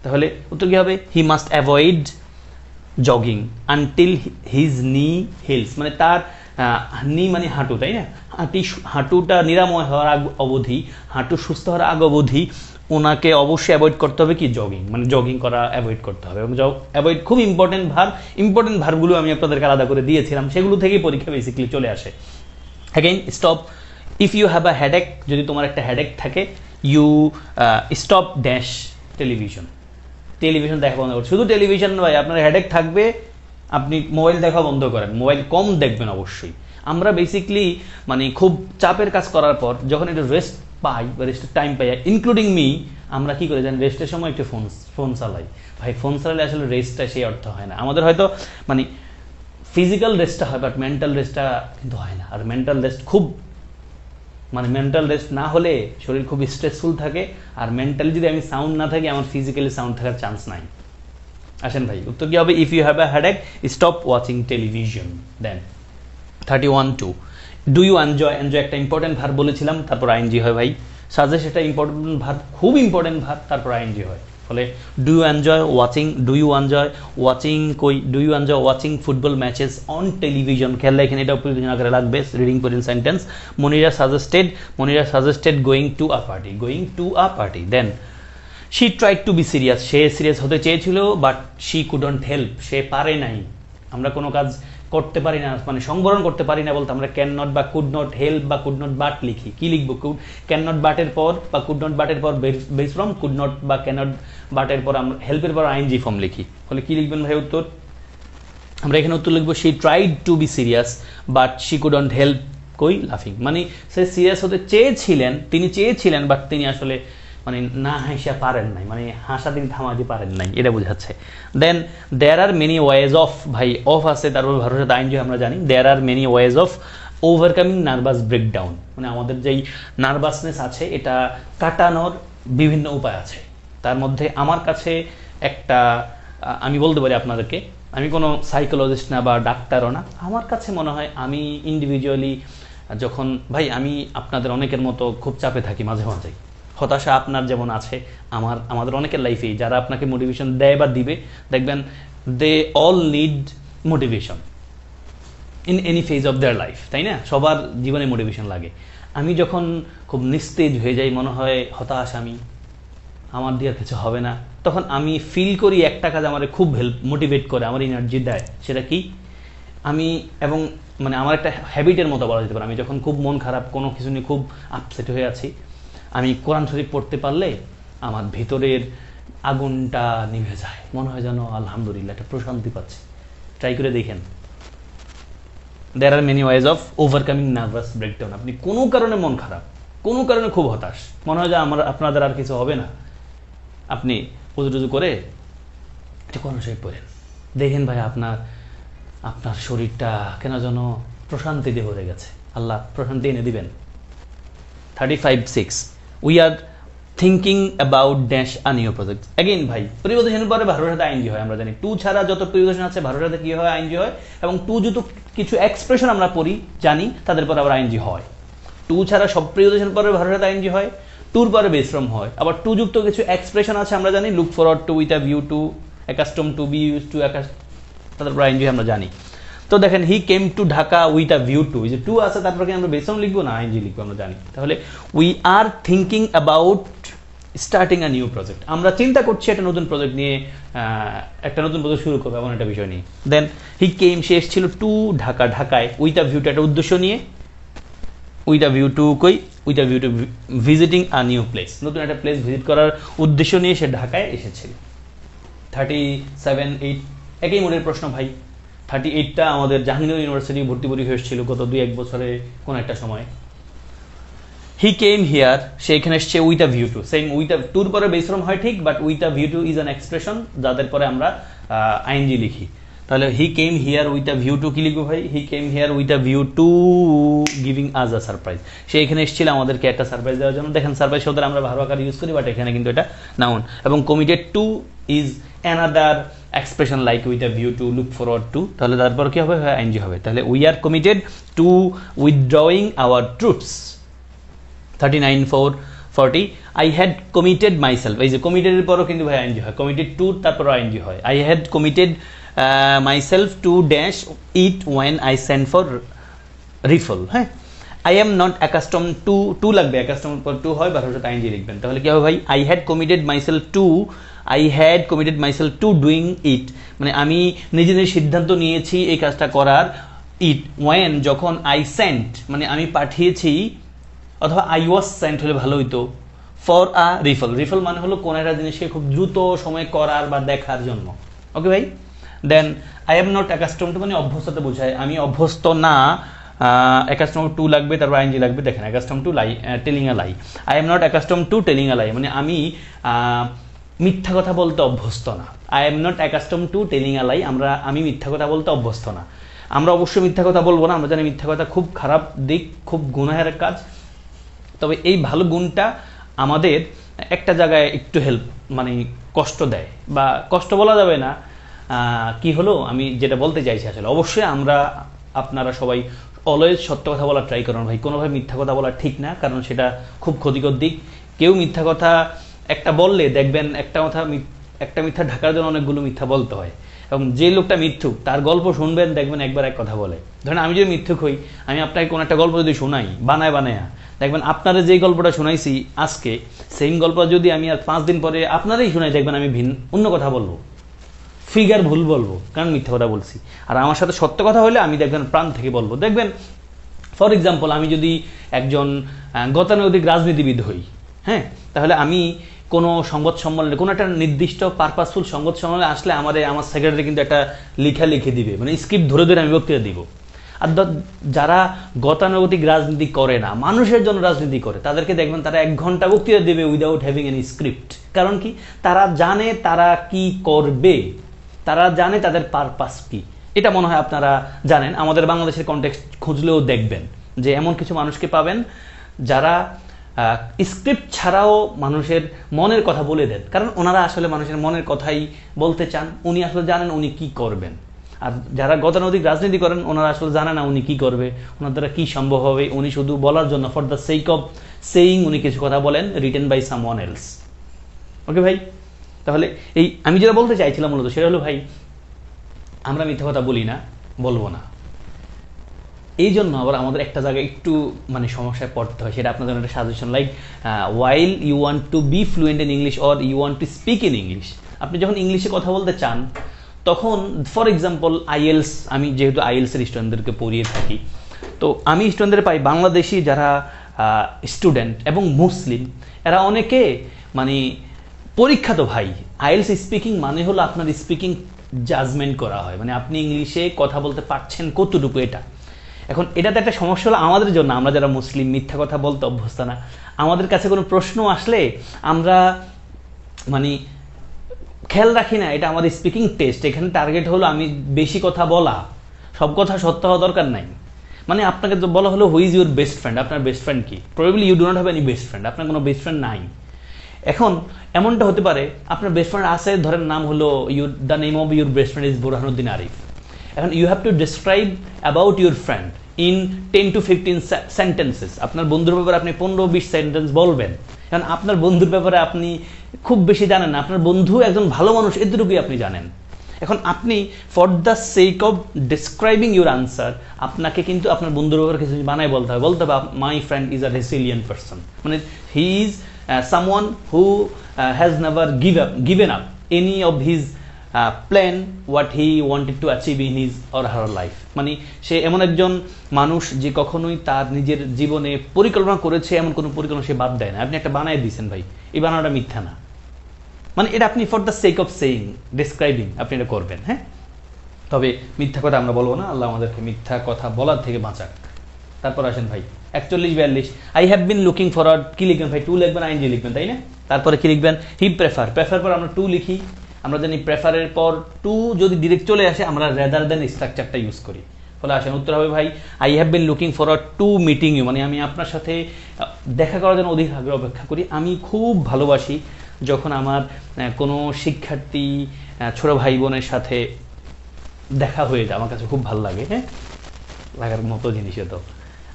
A: তাহলে উত্তর কি হবে? He must avoid jogging until his নি হিলস, মানে তার নি মানে হাঁটু, তাই না? হাঁটুটা নিরাময় হওয়ার আগ অবধি, হাঁটু সুস্থ হওয়ার আগ অবধি ওনাকে অবশ্যই অ্যাভয়েড করতে হবে কি? জগিং, মানে জগিং করা অ্যাভয়েড করতে হবে। এবং অ্যাভয়েড খুব ইম্পর্টেন্ট ভার্বগুলো আমি আপনাদেরকে আলাদা করে দিয়েছিলাম, সেগুলো থেকেই পরীক্ষা বেসিক্যালি চলে আসে। Again stop if you have a headache, যদি তোমার একটা হেডেক থাকে, you stop dash television, television দেখা বন্ধ করুন। শুধু টেলিভিশন নয়, আপনার হেডেক থাকবে, আপনি মোবাইল দেখা বন্ধ করেন, মোবাইল কম দেখবেন অবশ্যই। আমরা বেসিকলি মানে খুব চাপের কাজ করার পর যখন একটু রেস্ট পাই বা রেস্টের টাইম পাই, ইনক্লুডিং মি, আমরা কি করে জানি? রেস্টের সময় একটু ফোন চালাই। ভাই ফোন চালালে আসলে রেস্টটা সেই অর্থ হয় না। আমাদের হয়তো মানে ফিজিক্যাল রেস্টটা হয়, বাট মেন্টাল রেস্টটা কিন্তু হয় না। আর মেন্টাল রেস্ট খুব মানে মেন্টাল রেস্ট না হলে শরীর খুব স্ট্রেসফুল থাকে, আর মেন্টালি যদি আমি সাউন্ড না থাকি, আমার ফিজিক্যালি সাউন্ড থাকার চান্স নাই। আসেন ভাই, উত্তর কি হবে? If you have a headache stop watching television. Then 31-2, do you enjoy, enjoy একটা ইম্পর্টেন্ট ভার্ব বলেছিলাম, তারপর আইএনজি হয় ভাই। সাজেস্ট একটা ইম্পর্টেন্ট ভার্ব, খুব ইম্পর্টেন্ট ভার্ব, তারপর আইএনজি হয়। ফলে do you enjoy watching, do you enjoy watching কই, do you enjoy watching football matches on television. খেয়াল রাখেন, এটাও প্রয়োজন আকারে লাগবে। রিডিং করেন sentence. Monira suggested going to a party, then she tried to be serious, say serious হতে চেয়েছিল, বাট শি কুডন্ট হেল্প, সে পারে নাই। আমরা কোনো কাজ করতে পারি না, মানে সংবরণ করতে পারি না বলতে আমরা ক্যান নট বা কুড নট হেল্প বা কুড নট বাট লিখি। কি লিখবো? ক্যান নট বাটের পর বা কুড নট বাটের পর বেস ফ্রম, কুড নট বা ক্যান নট বাটের পর আমরা হেল্পের পর আইএনজি ফর্ম লিখি। ফলে কি লিখবেন ভাই উত্তর? আমরা এখানে উত্তর লিখবো she tried to be serious but she couldn't help কই লাফিং, মানে সে সিরিয়াস হতে চেয়েছিলেন, বাট তিনি আসলে মানে না হাসা পারেন নাই, মানে হাসা তিনি থামাতে পারেন নাই, এটা বোঝাচ্ছে। Then there are many ways of, ভাই অফ আছে, তারপর ভরসা আইন আমরা জানি। There are many ways of overcoming nervous breakdown, মানে আমাদের যেই নার্ভাসনেস আছে এটা কাটানোর বিভিন্ন উপায় আছে। তার মধ্যে আমার কাছে একটা আমি বলতে পারি আপনাদেরকে, আমি কোনো সাইকোলজিস্ট না বা ডাক্তারও না, আমার কাছে মনে হয় আমি ইন্ডিভিজুয়ালি যখন ভাই আমি আপনাদের অনেকের মতো খুব চাপে থাকি মাঝে মাঝে, হতাশা আপনার যেমন আছে, আমাদের অনেকের লাইফেই যারা আপনাকে মোটিভেশন দেয় বা দিবে, দেখবেন they all need motivation in any phase of their life, তাই না? সবার জীবনে মোটিভেশন লাগে। আমি যখন খুব নিস্তেজ হয়ে যাই, মনে হয় হতাশ, আমার দিয়ে কিছু হবে না, তখন আমি ফিল করি একটা কাজ আমার খুব মোটিভেট করে, আমার এনার্জি দেয়। সেটা কি? এবং মানে আমার একটা হ্যাবিটের মতো বলা যেতে পারে, আমি যখন খুব মন খারাপ, কোনো কিছু নিয়ে খুব আপসেট হয়ে আছি, আমি কোরআন শরীফ পড়তে পারলে আমার ভিতরের আগুনটা নিভে যায়, মনে হয় যেন আলহামদুলিল্লাহ একটা প্রশান্তি পাচ্ছি। ট্রাই করে দেখেন। There are many ways of overcoming nervous breakdown. আপনি কোনো কারণে মন খারাপ, কোনো কারণে খুব হতাশ, মনে হয় যে আপনাদের আর কিছু হবে না, আপনি উজু করে একটা কোরআন শরীফ পড়েন, দেখেন ভাই আপনার শরীরটা কেন যেন প্রশান্তিতে ভরে গেছে, আল্লাহ প্রশান্তি এনে দিবেন। 35-6, we are thinking about dash a new project. Again ভাই প্রিপোজিশনের পরে ভার্বের সাথে আইএনজি হয়, আমরা জানি। টু ছাড়া যত প্রিপোজিশন আছে ভার্বের সাথে কি হয়? আইএনজি হয়। এবং টু যত কিছু এক্সপ্রেশন আমরা পড়ি জানি, তাদের পরে আবার আইএনজি হয়। টু ছাড়া সব প্রিপোজিশন পরে ভার্বের সাথে আইএনজি হয়, টুর পরে বেস ফ্রম হয়। আবার টু যুক্ত কিছু এক্সপ্রেশন আছে আমরা জানি, look forward to, with a view to, accustom to, be use to, তাদের পরে আইএনজি আমরা জানি। তো দেখেন he came to Dhaka with a view to, এই যে টু আছে তারপরে কি আমরা বেস ফ্রম লিখবো না আইএনজি লিখবো? আমরা জানি। তাহলে we are thinking about starting a new project, আমরা চিন্তা করছি একটা নতুন প্রজেক্ট নিয়ে, একটা নতুন প্রজেক্ট শুরু করবো এমন একটা বিষয় নিয়ে। দেন হি কেম, সে এসেছিল টু ঢাকা, ঢাকায়, উইথ আ ভিউ টু একটা উদ্দেশ্য নিয়ে, উইথ আ ভিউ টু কই, with a view two visiting a new place, নতুন একটা প্লেস ভিজিট করার উদ্দেশ্য নিয়ে সে ঢাকায় এসেছিল। 37-8 একই মোডের প্রশ্ন ভাই। 38টা আমাদের জাহাঙ্গীরনগর ইউনিভার্সিটি ভর্তি পরীক্ষা এসেছিল গত 2-1 বছরে কোন একটা সময়। হি কেম হিয়ার, সে এখানে এসছে with a view to, same with a টুর পরে বেস ফ্রম হয় ঠিক, but with a view to is an expression যাদের পরে আমরা আইএনজি লিখি। তাহলে he came here with a view to কি লিখবো ভাই? He came here with a view to giving us a surprise, সে এখানে এসেছিল আমাদেরকে একটা সারপ্রাইজ দেওয়ার জন্য। দেখেন সারপ্রাইজ শব্দের আমরা ভার্ব আকারে ইউজ করি, বাট এখানে কিন্তু এটা নাউন। এবং committed to is another expression like with a view to look forward to, তাহলে তারপর কি হবে, আইএনজি হবে। তাহলে we are committed to withdrawing our truths. 39:40 I had committed myself, এই যে কমিটেডের পরও কিন্তু ভাই আইএনজি হয়, কমিটেড টু তারপর আইএনজি হয়। I had committed myself to dash it when I send for refill. হ্যাঁ, I am not accustom to লাগবে, অ্যাকাস্টম পর টু হয়, বারোর সাথে আইএনজি লিখবেন। তাহলে কি হবে ভাই, I had committed myself to doing it, মানে আমি নিজে নিজে সিদ্ধান্ত নিয়েছি এই কাজটা করার। ইট ওয়েন যখন, আই সেন্ট মানে আমি পাঠিয়েছি, অথবা আই ওয়াজ সেন্ট হলে ভালো হইতো, ফর আ রিফল মানে হলো কোন একটা জিনিসকে খুব দ্রুত সময় করার বা দেখার জন্য। ওকে ভাই, then I am not accustom to মানে অভ্যস্ততা বোঝায়, আমি অভ্যস্ত না, অ্যাকাস্টম টু লাগবে, তারপর আইএনজি লাগবে। দেখেন accustomed to telling a lie, I am not accustom to telling a lie মানে আমি মিথ্যা কথা বলতে অভ্যস্ত না। I am not accustom to telling a lie, আমি মিথ্যা কথা বলতে অভ্যস্ত না। আমরা অবশ্যই মিথ্যা কথা বলবো না, আমরা জানি মিথ্যা কথা খুব খারাপ দিক, খুব গুনাহের কাজ। তবে এই ভালো গুণটা আমাদের একটা জায়গায় একটু হেল্প মানে কষ্ট দেয়, বা কষ্ট বলা যাবে না, কি হলো আমি যেটা বলতে চাইছি আসলে, অবশ্যই আপনারা সবাই অলওয়েজ সত্য কথা বলার ট্রাই করুন ভাই, কোনোভাবে মিথ্যা কথা বলা ঠিক না, কারণ সেটা খুব ক্ষতিকর দিক। কেউ মিথ্যা কথা একটা বললে দেখবেন একটা মিথ্যা ঢাকার জন্য অনেকগুলো মিথ্যা বলতে হয়, এবং যে লোকটা মিথ্যুক তার গল্প শুনবেন দেখবেন একবার এক কথা বলে। ধরেন আমি যদি মিথ্যুক হই, আমি আপনাকে কোনো একটা গল্প যদি শোনাই বানায়া, দেখবেন আপনারা যেই গল্পটা শোনাইছি আজকে, সেম গল্প যদি আমি আর 5 দিন পরে আপনারাই শোনাই, দেখবেন আমি অন্য কথা বলবো, ফিগার ভুল বলবো, কারণ মিথ্যা কথা বলছি। আর আমার সাথে সত্য কথা হলে আমি দেখবেন প্রাণ থেকে বলবো। দেখবেন ফর এক্সাম্পল, আমি যদি একজন গতানুগতিক রাজনীতিবিদ হই, হ্যাঁ, তাহলে আমি কোনো সংবাদ সম্মেলনে, কোনো একটা নির্দিষ্ট পারপাসফুল সংবাদ সম্মেলনে আসলে আমার সেক্রেটারি কিন্তু একটা লিখা লিখে দিবে, মানে স্ক্রিপ্ট ধরে ধরে আমি বক্তৃতা দিব। আর যারা গতানুগতিক রাজনীতি করে না, মানুষের জন্য রাজনীতি করে, তাদেরকে দেখবেন তারা 1 ঘন্টা বক্তৃতা দেবে উইদাউট হ্যাভিং এনি স্ক্রিপ্ট। কারণ কি, তারা জানে তারা কি করবে, তারা জানে তাদের পারপাস কি। এটা মনে হয় আপনারা জানেন, আমাদের বাংলাদেশের কনটেক্সট খুঁজলেও দেখবেন যে এমন কিছু মানুষকে পাবেন যারা স্ক্রিপ্ট ছাড়াও মানুষের মনের কথা বলে দেন, কারণ ওনারা আসলে মানুষের মনের কথাই বলতে চান, উনি আসলে জানেন উনি কি করবেন। আর যারা গতানুগতিক রাজনীতি করেন ওনারা আসলে জানে না উনি কি করবে, ওনার দ্বারা কি সম্ভব হবে, উনি শুধু বলার জন্য, for the sake of saying উনি কিছু কথা বলেন, রিটেন বাই সামওয়ান এলস। ওকে ভাই, তাহলে এই আমি যেটা বলতে চাইছিলাম মূলত সেটা হলো ভাই, আমরা মিথ্যা কথা বলি না, বলবো না। এই জন্য আবার আমাদের একটা জায়গায় একটু মানে সমস্যায় পড়তে হয়, সেটা আপনাদের একটা suggestion, like while you want to be fluent in English or you want to speak in English, আপনি যখন ইংলিশে কথা বলতে চান তখন ফর এক্সাম্পল আইএলস, আমি যেহেতু আইএলসের স্টুডেন্টদেরকে পড়িয়ে থাকি, তো আমি স্টুডেন্টদের পাই বাংলাদেশি যারা স্টুডেন্ট এবং মুসলিম, এরা অনেকে মানে পরীক্ষা তো ভাই, আইএলস স্পিকিং মানে হলো আপনার স্পিকিং জাজমেন্ট করা হয়, মানে আপনি ইংলিশে কথা বলতে পারছেন কতটুকু। এখন এটাতে একটা সমস্যা হলো আমাদের জন্য, আমরা যারা মুসলিম মিথ্যা কথা বলতে অভ্যস্ত না, আমাদের কাছে কোনো প্রশ্ন আসলে আমরা মানে খেয়াল রাখি না, এটা আমাদের স্পিকিং টেস্ট, এখানে টার্গেট হলো আমি বেশি কথা বলা, সব কথা সত্য হওয়া দরকার নাই। মানে আপনাকে তো বলা হলো who is your best friend, আপনার বেস্ট ফ্রেন্ড কি, probably you do not have any best friend, আপনার কোনো বেস্ট ফ্রেন্ড নাই। এখন এমনটা হতে পারে আপনার বেস্ট ফ্রেন্ড আছে, ধরেন নাম হলো the name of your best friend is Burhanuddin Arif. এখন you have to describe about your friend in 10 to 15 sentences. আপনার বন্ধুর ব্যাপারে আপনি 15-20 সেন্টেন্স বলবেন, কারণ আপনার বন্ধুর ব্যাপারে আপনি খুব বেশি জানেন না, আপনার বন্ধু একজন ভালো মানুষ এতটুকুই আপনি জানেন। এখন আপনি for the sake of describing your answer আপনাকে কিন্তু আপনার বন্ধুর ব্যাপারে কিছু বানায় বলতে হবে, my friend is a resilient person, মানে he is someone who has never given up any of his plan what he wanted to achieve in his or her life. মানে সে এমন একজন মানুষ যে কখনোই তার নিজের জীবনে পরিকল্পনা করেছে এমন কোনো পরিকল্পনা সে বাদ দেয় না। আপনি একটা বানায় দিয়েছেন ভাই, এই বানানোটা মিথ্যা না, মানে এটা আপনি for the sake of saying describing আপনি এটা করবেন। হ্যাঁ, তবে মিথ্যা কথা আমরা বলবো না, আল্লাহ আমাদেরকে মিথ্যা কথা বলার থেকে বাঁচাক। তারপর আসেন ভাই 41-42, I have been looking forward, কি লিখবেন ভাই, টু লিখবেন, আইএনজি লিখবেন, তাই না? তারপরে কি লিখবেন, হি প্রেফার পর আমরা টু লিখি, আমরা জানি প্রেফারের পর টু যদি ডিরেক্ট চলে আসে আমরা রেদার দেন স্ট্রাকচারটা ইউজ করি। ফলে আসেন উত্তর হবে ভাই I have been looking forward to meeting you, মানে আমি আপনার সাথে দেখা করার জন্য অধিক আগ্রহ অপেক্ষা করি, আমি খুব ভালোবাসি যখন আমার কোনো শিক্ষার্থী ছোট ভাই বোনের সাথে দেখা হয়ে যায়, আমার কাছে খুব ভালো লাগে, হ্যাঁ, লাগার মতো জিনিস তো।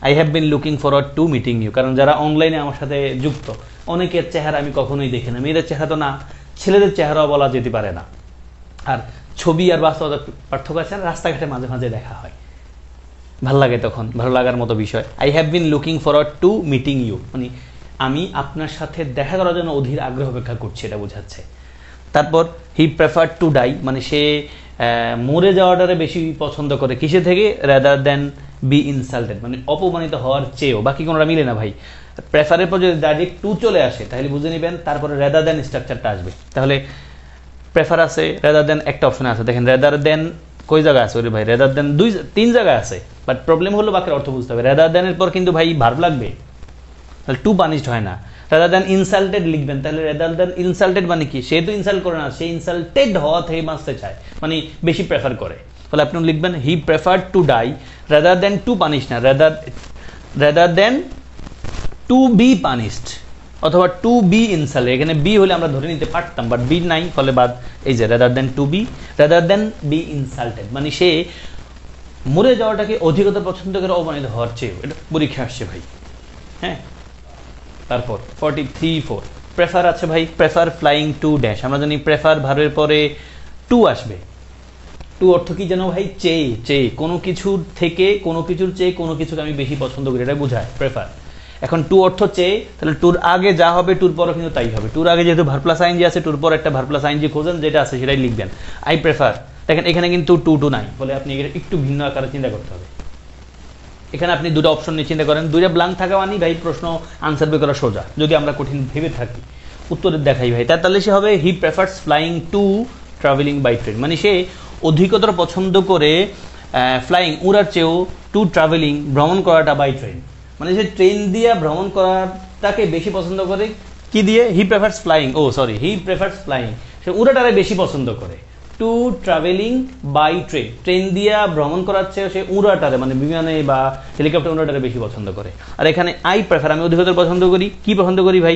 A: I have been looking forward to meeting you, কারণ যারা অনলাইনে আমার সাথে যুক্ত, অনেকের চেহারা আমি কখনোই দেখি না, মেয়েদের চেহারা তো না, ছেলেদের চেহারাও বলা যেতে পারে না। আর ছবি আর বাস্তবতার পার্থক্য আছে, রাস্তাঘাটে মাঝে মাঝে দেখা হয়, ভালো লাগে, তখন ভালো লাগার মতো বিষয়। I have been looking forward to meeting you, মানে আমি আপনার সাথে দেখা করার জন্য অধীর আগ্রহ অপেক্ষা করছি, এটা বোঝাচ্ছে। তারপর হি প্রেফার টু ডাই, মানে সে মরে যাওয়াটারে বেশি পছন্দ করে, কিসে থেকে, রাদার দেন বি ইনসাল্টেড, মানে অপমানিত হওয়ার চেয়েও। বাকি কোনোটা মিলে না ভাই, প্রেফারের পর যদি ডাইরেক্ট টু চলে আসে তাহলে বুঝে নেবেন, তারপরে রাদার দেন স্ট্রাকচারটা আসবে। তাহলে প্রেফার আছে, রাদার দেন একটা অপশন আছে, দেখেন রাদার দেন কই জায়গায় আছে, ওরে ভাই রাদার দেন তিন জায়গায় আছে, বাট প্রবলেম হলো বাকির অর্থ বুঝতে হবে। রাদার দেনের পর কিন্তু ভাই ভার্ব লাগবে, তাহলে টু পানিশড হয় না। রাদার দেন ইনসাল্টেড লিখবেন, তাহলে রাদার দেন ইনসাল্টেড মানে কি, সে তো ইনসাল্ট করে না, সে ইনসাল্টেড হওয়া থেকে বাঁচতে চায়, মানে বেশি প্রেফার করে। তাহলে আপনি লিখবেন he prefer to die rather than to punish, না rather than to be punished, অথবা টু বি ইনসাল্টেড। এখানে বি হলে আমরা ধরে নিতে পারতাম, বাট বি নাই, ফলে বাদ। এই যে rather than to be, rather than be insulted, মানে সে মরে যাওয়াটাকে অধিকতর পছন্দ করে অপমানিত হওয়ার চেয়ে। এটা পরীক্ষা আসছে ভাই, হ্যাঁ। তারপর 43 প্রেফার আছে ভাই, প্রেফার ফ্লাইং টু ড্যাশ, আমরা জানি প্রেফার ভার্বের পরে টু আসবে। টু অর্থ কি যেন ভাই, চেয়ে, চেয়ে কোনো কিছুর থেকে, কোনো কিছুর চেয়ে কোনো কিছুকে আমি বেশি পছন্দ করি, এটা বোঝায় প্রেফার। এখন টু অর্থ চেয়ে, তাহলে টুর আগে যা হবে টুর পরও কিন্তু তাই হবে। টুর আগে যেহেতু ভার্ব প্লাস আইএনজি আছে, টুর পর একটা ভার্ব প্লাস আইএনজি খোঁজেন, যেটা আছে সেটাই লিখবেন। আই প্রেফার, দেখেন এখানে কিন্তু টু নাই, ফলে আপনি একটু ভিন্ন আকারে চিন্তা করতে হবে। এখানে আপনি দুটো অপশন নিয়ে চিন্তা করেন, দুইটা ব্ল্যাঙ্ক থাকা মানে ভাই প্রশ্ন আনসার বের করা সোজা, যদি আমরা কঠিন ভেবে থাকি। উত্তরের দেখাই ভাই, তাহলে সে হবে he prefers flying to travelling by train, মানে সে অধিকতর পছন্দ করে ফ্লাইং উড়ার চেয়েও টু ট্রাভেলিং ভ্রমণ করাটা বাই ট্রেন, মানে সে ট্রেন দিয়ে ভ্রমণ করাটাকে বেশি পছন্দ করে। কি দিয়ে, he prefers flying, he prefers flying, সে উড়াটারে বেশি পছন্দ করে। To travelling by train, train দিয়া ভ্রমণ করার চেয়ে সে উড়াটারে, মানে বিমানে বা হেলিকপ্টার উড়াটারে বেশি পছন্দ করে। আর এখানে আই প্রেফার, আমি অধিকতর পছন্দ করি, কি পছন্দ করি ভাই,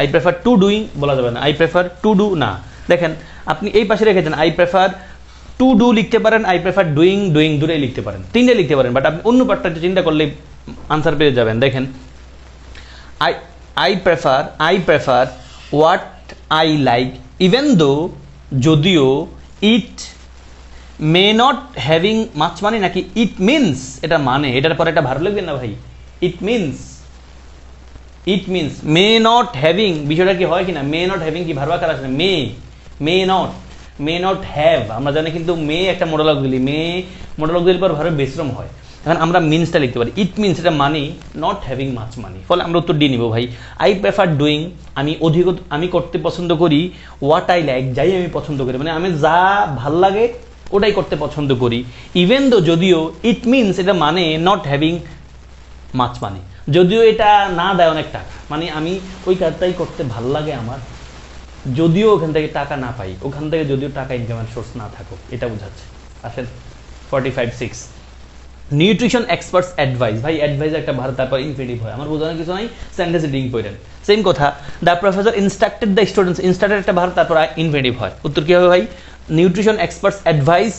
A: আই প্রেফার টু ডুইং বলা যাবে না, আই প্রেফার টু ডু না। দেখেন আপনি এই পাশে রেখেছেন, আই প্রেফার টু ডু লিখতে পারেন, আই প্রেফার ডুইং দূরে লিখতে পারেন, তিনটে লিখতে পারেন, বাট আপনি অন্য পার্টটা চিন্তা করলে আনসার পেয়ে যাবেন। দেখেন I prefer what I like even though, যদিও, ইট মে নট হ্যাভিং মাছ মানে নাকি ইট মিনস, এটা মানে, এটার পরে একটা ভার্ব লিখবেন না ভাই, it means may not having, বিষয়টা কি হয় কিনা, মে নট হ্যাভিং কি ভার্ব আকার আসে, মে নট হ্যাভ, আমরা জানি কিন্তু মে একটা মোডালক দিলি, মোডালক দিলে পর ভার্বের বিশ্রাম হয়। এখন আমরা মিনসটা লিখতে পারি, ইট মিনস এটা মানি, নট হ্যাভিং মাছ মানি, ফলে আমরা উত্তর ডি নিব ভাই। আই প্রেফার ডুইং, আমি করতে পছন্দ করি, হোয়াট আই লাইক, যাই আমি পছন্দ করি, মানে আমি যা ভাল লাগে ওটাই করতে পছন্দ করি। ইভেন দো, যদিও, ইট মিনস এটা মানে নট হ্যাভিং মাছ মানি, যদিও এটা না দেয় অনেক টাকা, মানে আমি ওই কাজটাই করতে ভাল লাগে আমার, যদিও ওখান থেকে টাকা না পাই, ওখান থেকে যদিও টাকা ইনকামের সোর্স না থাকুক, এটা বোঝাচ্ছে। আসেন 45-6 নিউট্রিশন এক্সপার্টস অ্যাডভাইস, ভাই অ্যাডভাইস একটা ভারত, তারপর ইনফিনিটিভ হয়, আমার বোঝানোর কিছু নাই, সেন্টেন্স রিডিং করেন। সেম কথা, the professor instructed the students, instructed একটা ভারত, তারপর ইনফিনিটিভ হয়। উত্তর কি হবে ভাই, nutrition experts advise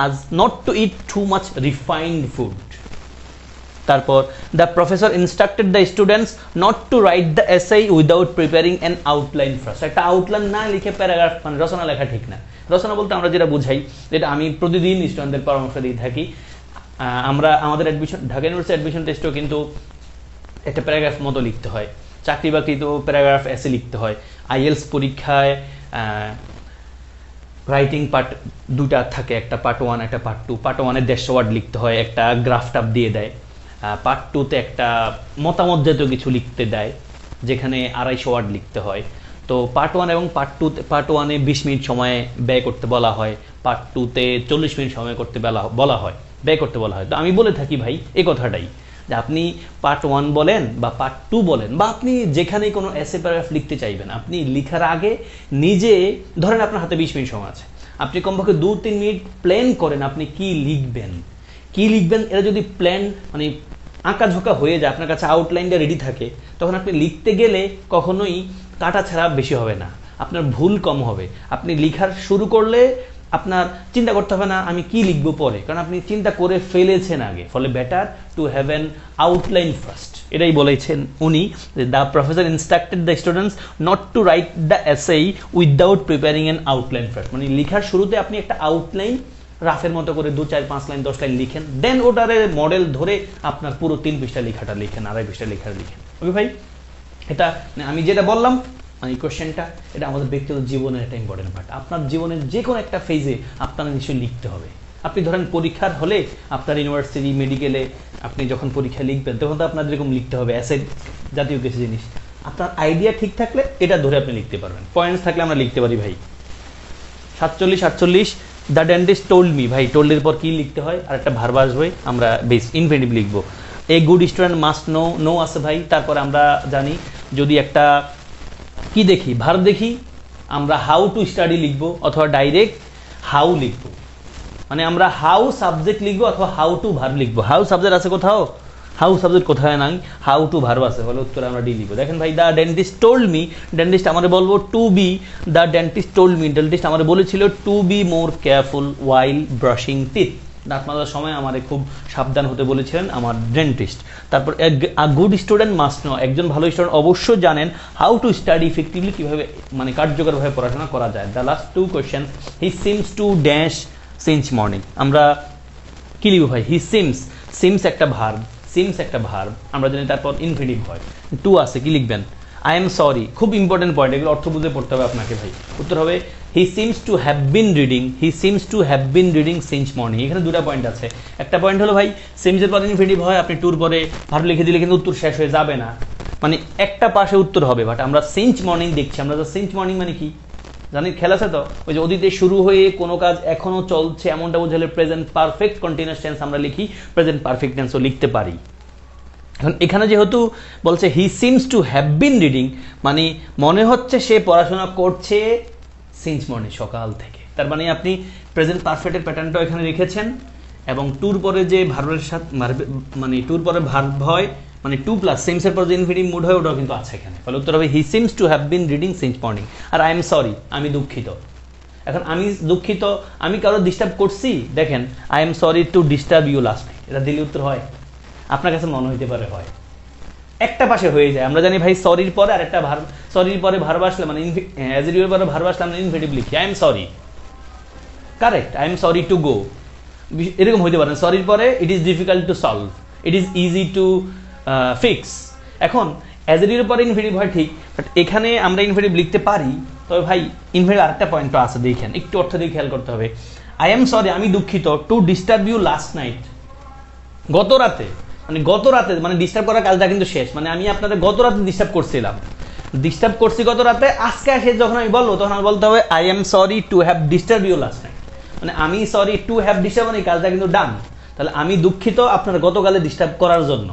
A: us not to eat too much refined food. তারপর the professor instructed the students not to write the essay without preparing an outline first, একটা আউটলাইন না লিখে প্যারাগ্রাফ, মানে রচনা লেখা ঠিক না। রচনা বলতে আমরা যেটা বুঝাই, যেটা আমি প্রতিদিন স্টুডেন্টদের পরামর্শ দিয়ে থাকি, আমরা আমাদের ঢাকা ইউনিভার্সিটি অ্যাডমিশন টেস্টেও কিন্তু একটা প্যারাগ্রাফ মতো লিখতে হয়, চাকরি বাকরিতেও প্যারাগ্রাফ এসে লিখতে হয়, আইএলস পরীক্ষায় রাইটিং পার্ট দুটা থাকে, একটা পার্ট 1 একটা পার্ট 2। পার্ট 1-এ 150 ওয়ার্ড লিখতে হয়, একটা গ্রাফ টাপ দিয়ে দেয়। পার্ট 2-তে একটা মতামত জাতীয় কিছু লিখতে দেয়, যেখানে 250 ওয়ার্ড লিখতে হয়। তো পার্ট 1 এবং পার্ট 1-এ 20 মিনিট সময় ব্যয় করতে বলা হয়, পার্ট 2-তে 40 মিনিট সময় করতে বলা হয়, ব্যয় করতে বলা হয়। তো আমি বলে থাকি ভাই এই কথাটাই, যে আপনি পার্ট 1 বলেন বা পার্ট 2 বলেন, বা আপনি যেখানে কোনো এসে প্যারাগ্রাফ লিখতে চাইবেন, আপনি লিখার আগে নিজে ধরেন আপনার হাতে 20 মিনিট সময় আছে, আপনি কমপক্ষে 2-3 মিনিট প্ল্যান করেন আপনি কি লিখবেন। এটা যদি প্ল্যান মানে আঁকাঝোঁকা হয়ে যায়, আপনার কাছে আউটলাইনটা রেডি থাকে, তখন আপনি লিখতে গেলে কখনোই কাটা ছাড়া বেশি হবে না, আপনার ভুল কম হবে। আপনি লেখার শুরু করলে আপনার চিন্তা করতে হবে না আমি কি লিখবো পরে, কারণ আপনি চিন্তা করে ফেলেছেন আগে। ফলে better to have an outline first, এটাই বলেছেন উনি। The professor instructed the students not to write the essay without preparing an outline first. মানে লেখার শুরুতে আপনি একটা আউটলাইন রাফের মতো করে 2, 4, 5 লাইন 10 লাইন লিখেন, দেন ওটারে মডেল ধরে আপনার পুরো 3 পৃষ্ঠা লেখাটা লিখেন, 2.5 পৃষ্ঠা লেখা লিখেন। ওকে ভাই, এটা আমি যেটা বললাম মানে কোশ্চেনটা, এটা আমাদের ব্যক্তিগত জীবনের একটা ইম্পর্টেন্ট পার্ট। আপনার জীবনের যে কোনো একটা ফেজে আপনার নিশ্চয়ই লিখতে হবে। আপনি ধরেন পরীক্ষার হলে আপনার ইউনিভার্সিটি মেডিকেলে আপনি যখন পরীক্ষা লিখবেন তখন তো আপনার যেরকম লিখতে হবে অ্যাসেট জাতীয় কিছু জিনিস। আপনার আইডিয়া ঠিক থাকলে এটা ধরে আপনি লিখতে পারবেন, পয়েন্টস থাকলে আমরা লিখতে পারি ভাই। 47 দ্য ডেন্টিস্ট টোল্ড মি, ভাই টোল্ডের পর কি লিখতে হয়, আর একটা ভার্ব আসবে, আমরা বেস ইনফিনিটিভ লিখবো। A good student must know, know আছে ভাই। তারপরে আমরা জানি যদি একটা কি দেখি ভার্ব দেখি, আমরা হাউ টু স্টাডি লিখবো অথবা ডাইরেক্ট হাউ লিখবো। মানে আমরা হাউ সাবজেক্ট লিখবো অথবা হাউ টু ভার্ব লিখবো। হাউ সাবজেক্ট আছে কোথাও, হাউ সাবজেক্ট কোথায় নাই, হাউ টু ভার্ব আছে, ফলে উত্তরে আমরা ডি লিখবো। দেখেন ভাই, the dentist told me, dentist আমরা বলবো to be, the dentist told me, dentist আমরা বলেছিল to be more careful while brushing teeth, দাঁত মাজার সময় আমাদের খুব সাবধান হতে বলেছিলেন আমার ডেন্টিস্ট। তারপর a good student must no, একজন ভালো স্টুডেন্ট অবশ্যই জানেন হাউ টু স্টাডি ইফেক্টিভলি, কিভাবে মানে কার্যকরভাবে পড়াশোনা করা যায়। The last 2 question, he seems to dash since morning, আমরা কি লিখবো ভাই, হি সিমস, সিমস একটা ভার্ব, সিমস একটা ভার্ব আমরা জানি, তারপর ইনফিনিটিভ হয়, টু আছে, কি লিখবেন, আই এম সরি, খুব ইম্পর্টেন্ট পয়েন্ট, এগুলো অর্থ বুঝে পড়তে হবে আপনাকে ভাই। উত্তর হবে he seems to have been reading, he seems to have been reading since morning. এখানে 2টা পয়েন্ট আছে, একটা পয়েন্ট হলো ভাই সিমসের পরে ইনফিনিটিভ হয়, আপনি টুর পরে ভার্ব লিখে দিলে কিন্তু উত্তর শেষ হয়ে যাবে না, মানে একটা পাশে উত্তর হবে। বাট আমরা সিন্স মর্নিং দেখছি, আমরা সিন্স মর্নিং মানে কি জানি, খেয়াল আছে তো, ওই যে অতীতে শুরু হয়ে কোনো কাজ এখনো চলছে এমনটা বোঝালে প্রেজেন্ট পারফেক্ট কন্টিনিউয়াস টেন্স আমরা লিখি, প্রেজেন্ট পারফেক্ট টেন্সও লিখতে পারি। এখন এখানে যেহেতু বলছে হি seems to have been reading, মানে মনে হচ্ছে সে পড়াশোনা করছে সিন্স মর্নিং, সকাল থেকে, তার মানে আপনি প্রেজেন্ট পারফেক্টের প্যাটার্নটাও এখানে রেখেছেন। এবং টুর পরে যে ভার্বের সাথে মানে টুর পরে ভার্ব হয়, মানে টু প্লাস সিমসের পর যে ইনফিনিটিভ মুড হয় ওটাও কিন্তু আছে এখানে। ফলে উত্তর হবে he seems to have been reading since morning. আর আই এম সরি, আমি দুঃখিত। এখন আমি দুঃখিত, আমি কারো ডিস্টার্ব করছি, দেখেন I am sorry to disturb you last night, এটা দিলে উত্তর হয়, আপনার কাছে মনে হইতে পারে হয়, একটা পাশে হয়ে যায়। আমরা জানি ভাই সরির পরে আর একটা ভার্ব, সরির পরে ভার্ব আসলে মানে অ্যাডজেক্টিভের পরে ভার্ব আসলে আমরা ইনফিনিটিভ লিখি, I am sorry, correct, I am sorry to go, এরকম হইতে পারে। সরির পরে it is difficult to solve, it is easy to fix. এখন অ্যাডজেক্টিভের পরে ইনফিনিটিভ হয় ঠিক, বাট এখানে আমরা ইনফিনিটিভ লিখতে পারি, তবে ভাই ইনফিনিটিভ আরেকটা পয়েন্ট আছে, দেখেন একটু অর্থ দিয়ে খেয়াল করতে হবে। আই এম সরি, আমি দুঃখিত, to disturb you last night, গত রাতে, মানে গত রাতে, মানে ডিস্টার্ব করার কাজটা কিন্তু শেষ, মানে আমি আপনাদের গত রাতে ডিস্টার্ব করছিলাম, ডিস্টার্ব করছি গত রাতে, আজকে এসে যখন আমি বলবো তখন আমার বলতে হবে I am sorry to have disturb you last night, মানে আমি সরি টু হ্যাভ ডিস্টার্ব, মানে এই কাজটা কিন্তু ডান। তাহলে আমি দুঃখিত আপনার গতকালে ডিস্টার্ব করার জন্য,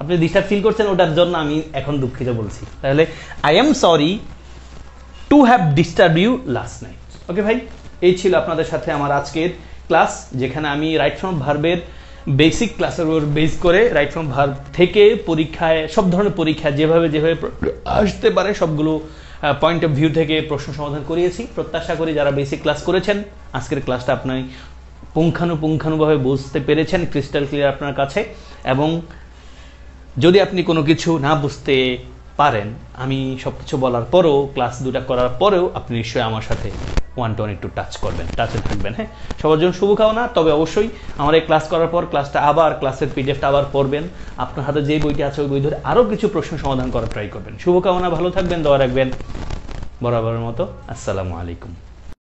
A: আপনি ডিস্টার্ব ফিল করছেন ওটার জন্য আমি এখন দুঃখিত বলছি। তাহলে I am sorry to have disturb you last night. Okay ভাই, এই ছিল আপনাদের সাথে আমার আজকের ক্লাস, যেখানে আমি রাইট ফ্রম ভার্বের বেসিক ক্লাসের উপর বেস করে রাইট ফ্রম ভার্ব থেকে পরীক্ষায়, সব ধরনের পরীক্ষা যেভাবে আসতে পারে সবগুলো পয়েন্ট অফ ভিউ থেকে প্রশ্ন সমাধান করিয়েছি। প্রত্যাশা করি যারা বেসিক ক্লাস করেছেন আজকের ক্লাসটা আপনি পুঙ্খানুপুঙ্খানুভাবে বুঝতে পেরেছেন, ক্রিস্টাল ক্লিয়ার আপনার কাছে। এবং যদি আপনি কোনো কিছু না বুঝতে পারেন, আমি সব কিছু বলার পরেও, ক্লাস 2টা করার পরেও আপনি নিশ্চয়ই আমার সাথে 1-to-1 একটু টাচ করবেন, টাচে থাকবেন। হ্যাঁ, সবার জন্য শুভকামনা। তবে অবশ্যই আমার এই ক্লাস করার পর ক্লাসটা আবার, ক্লাসের পিডিএফটা আবার পড়বেন, আপনার হাতে যে বইটি আছে ওই বই ধরে আরও কিছু প্রশ্ন সমাধান করার ট্রাই করবেন। শুভকামনা, ভালো থাকবেন, দোয়া রাখবেন, বরাবরের মতো। আসসালামু আলাইকুম।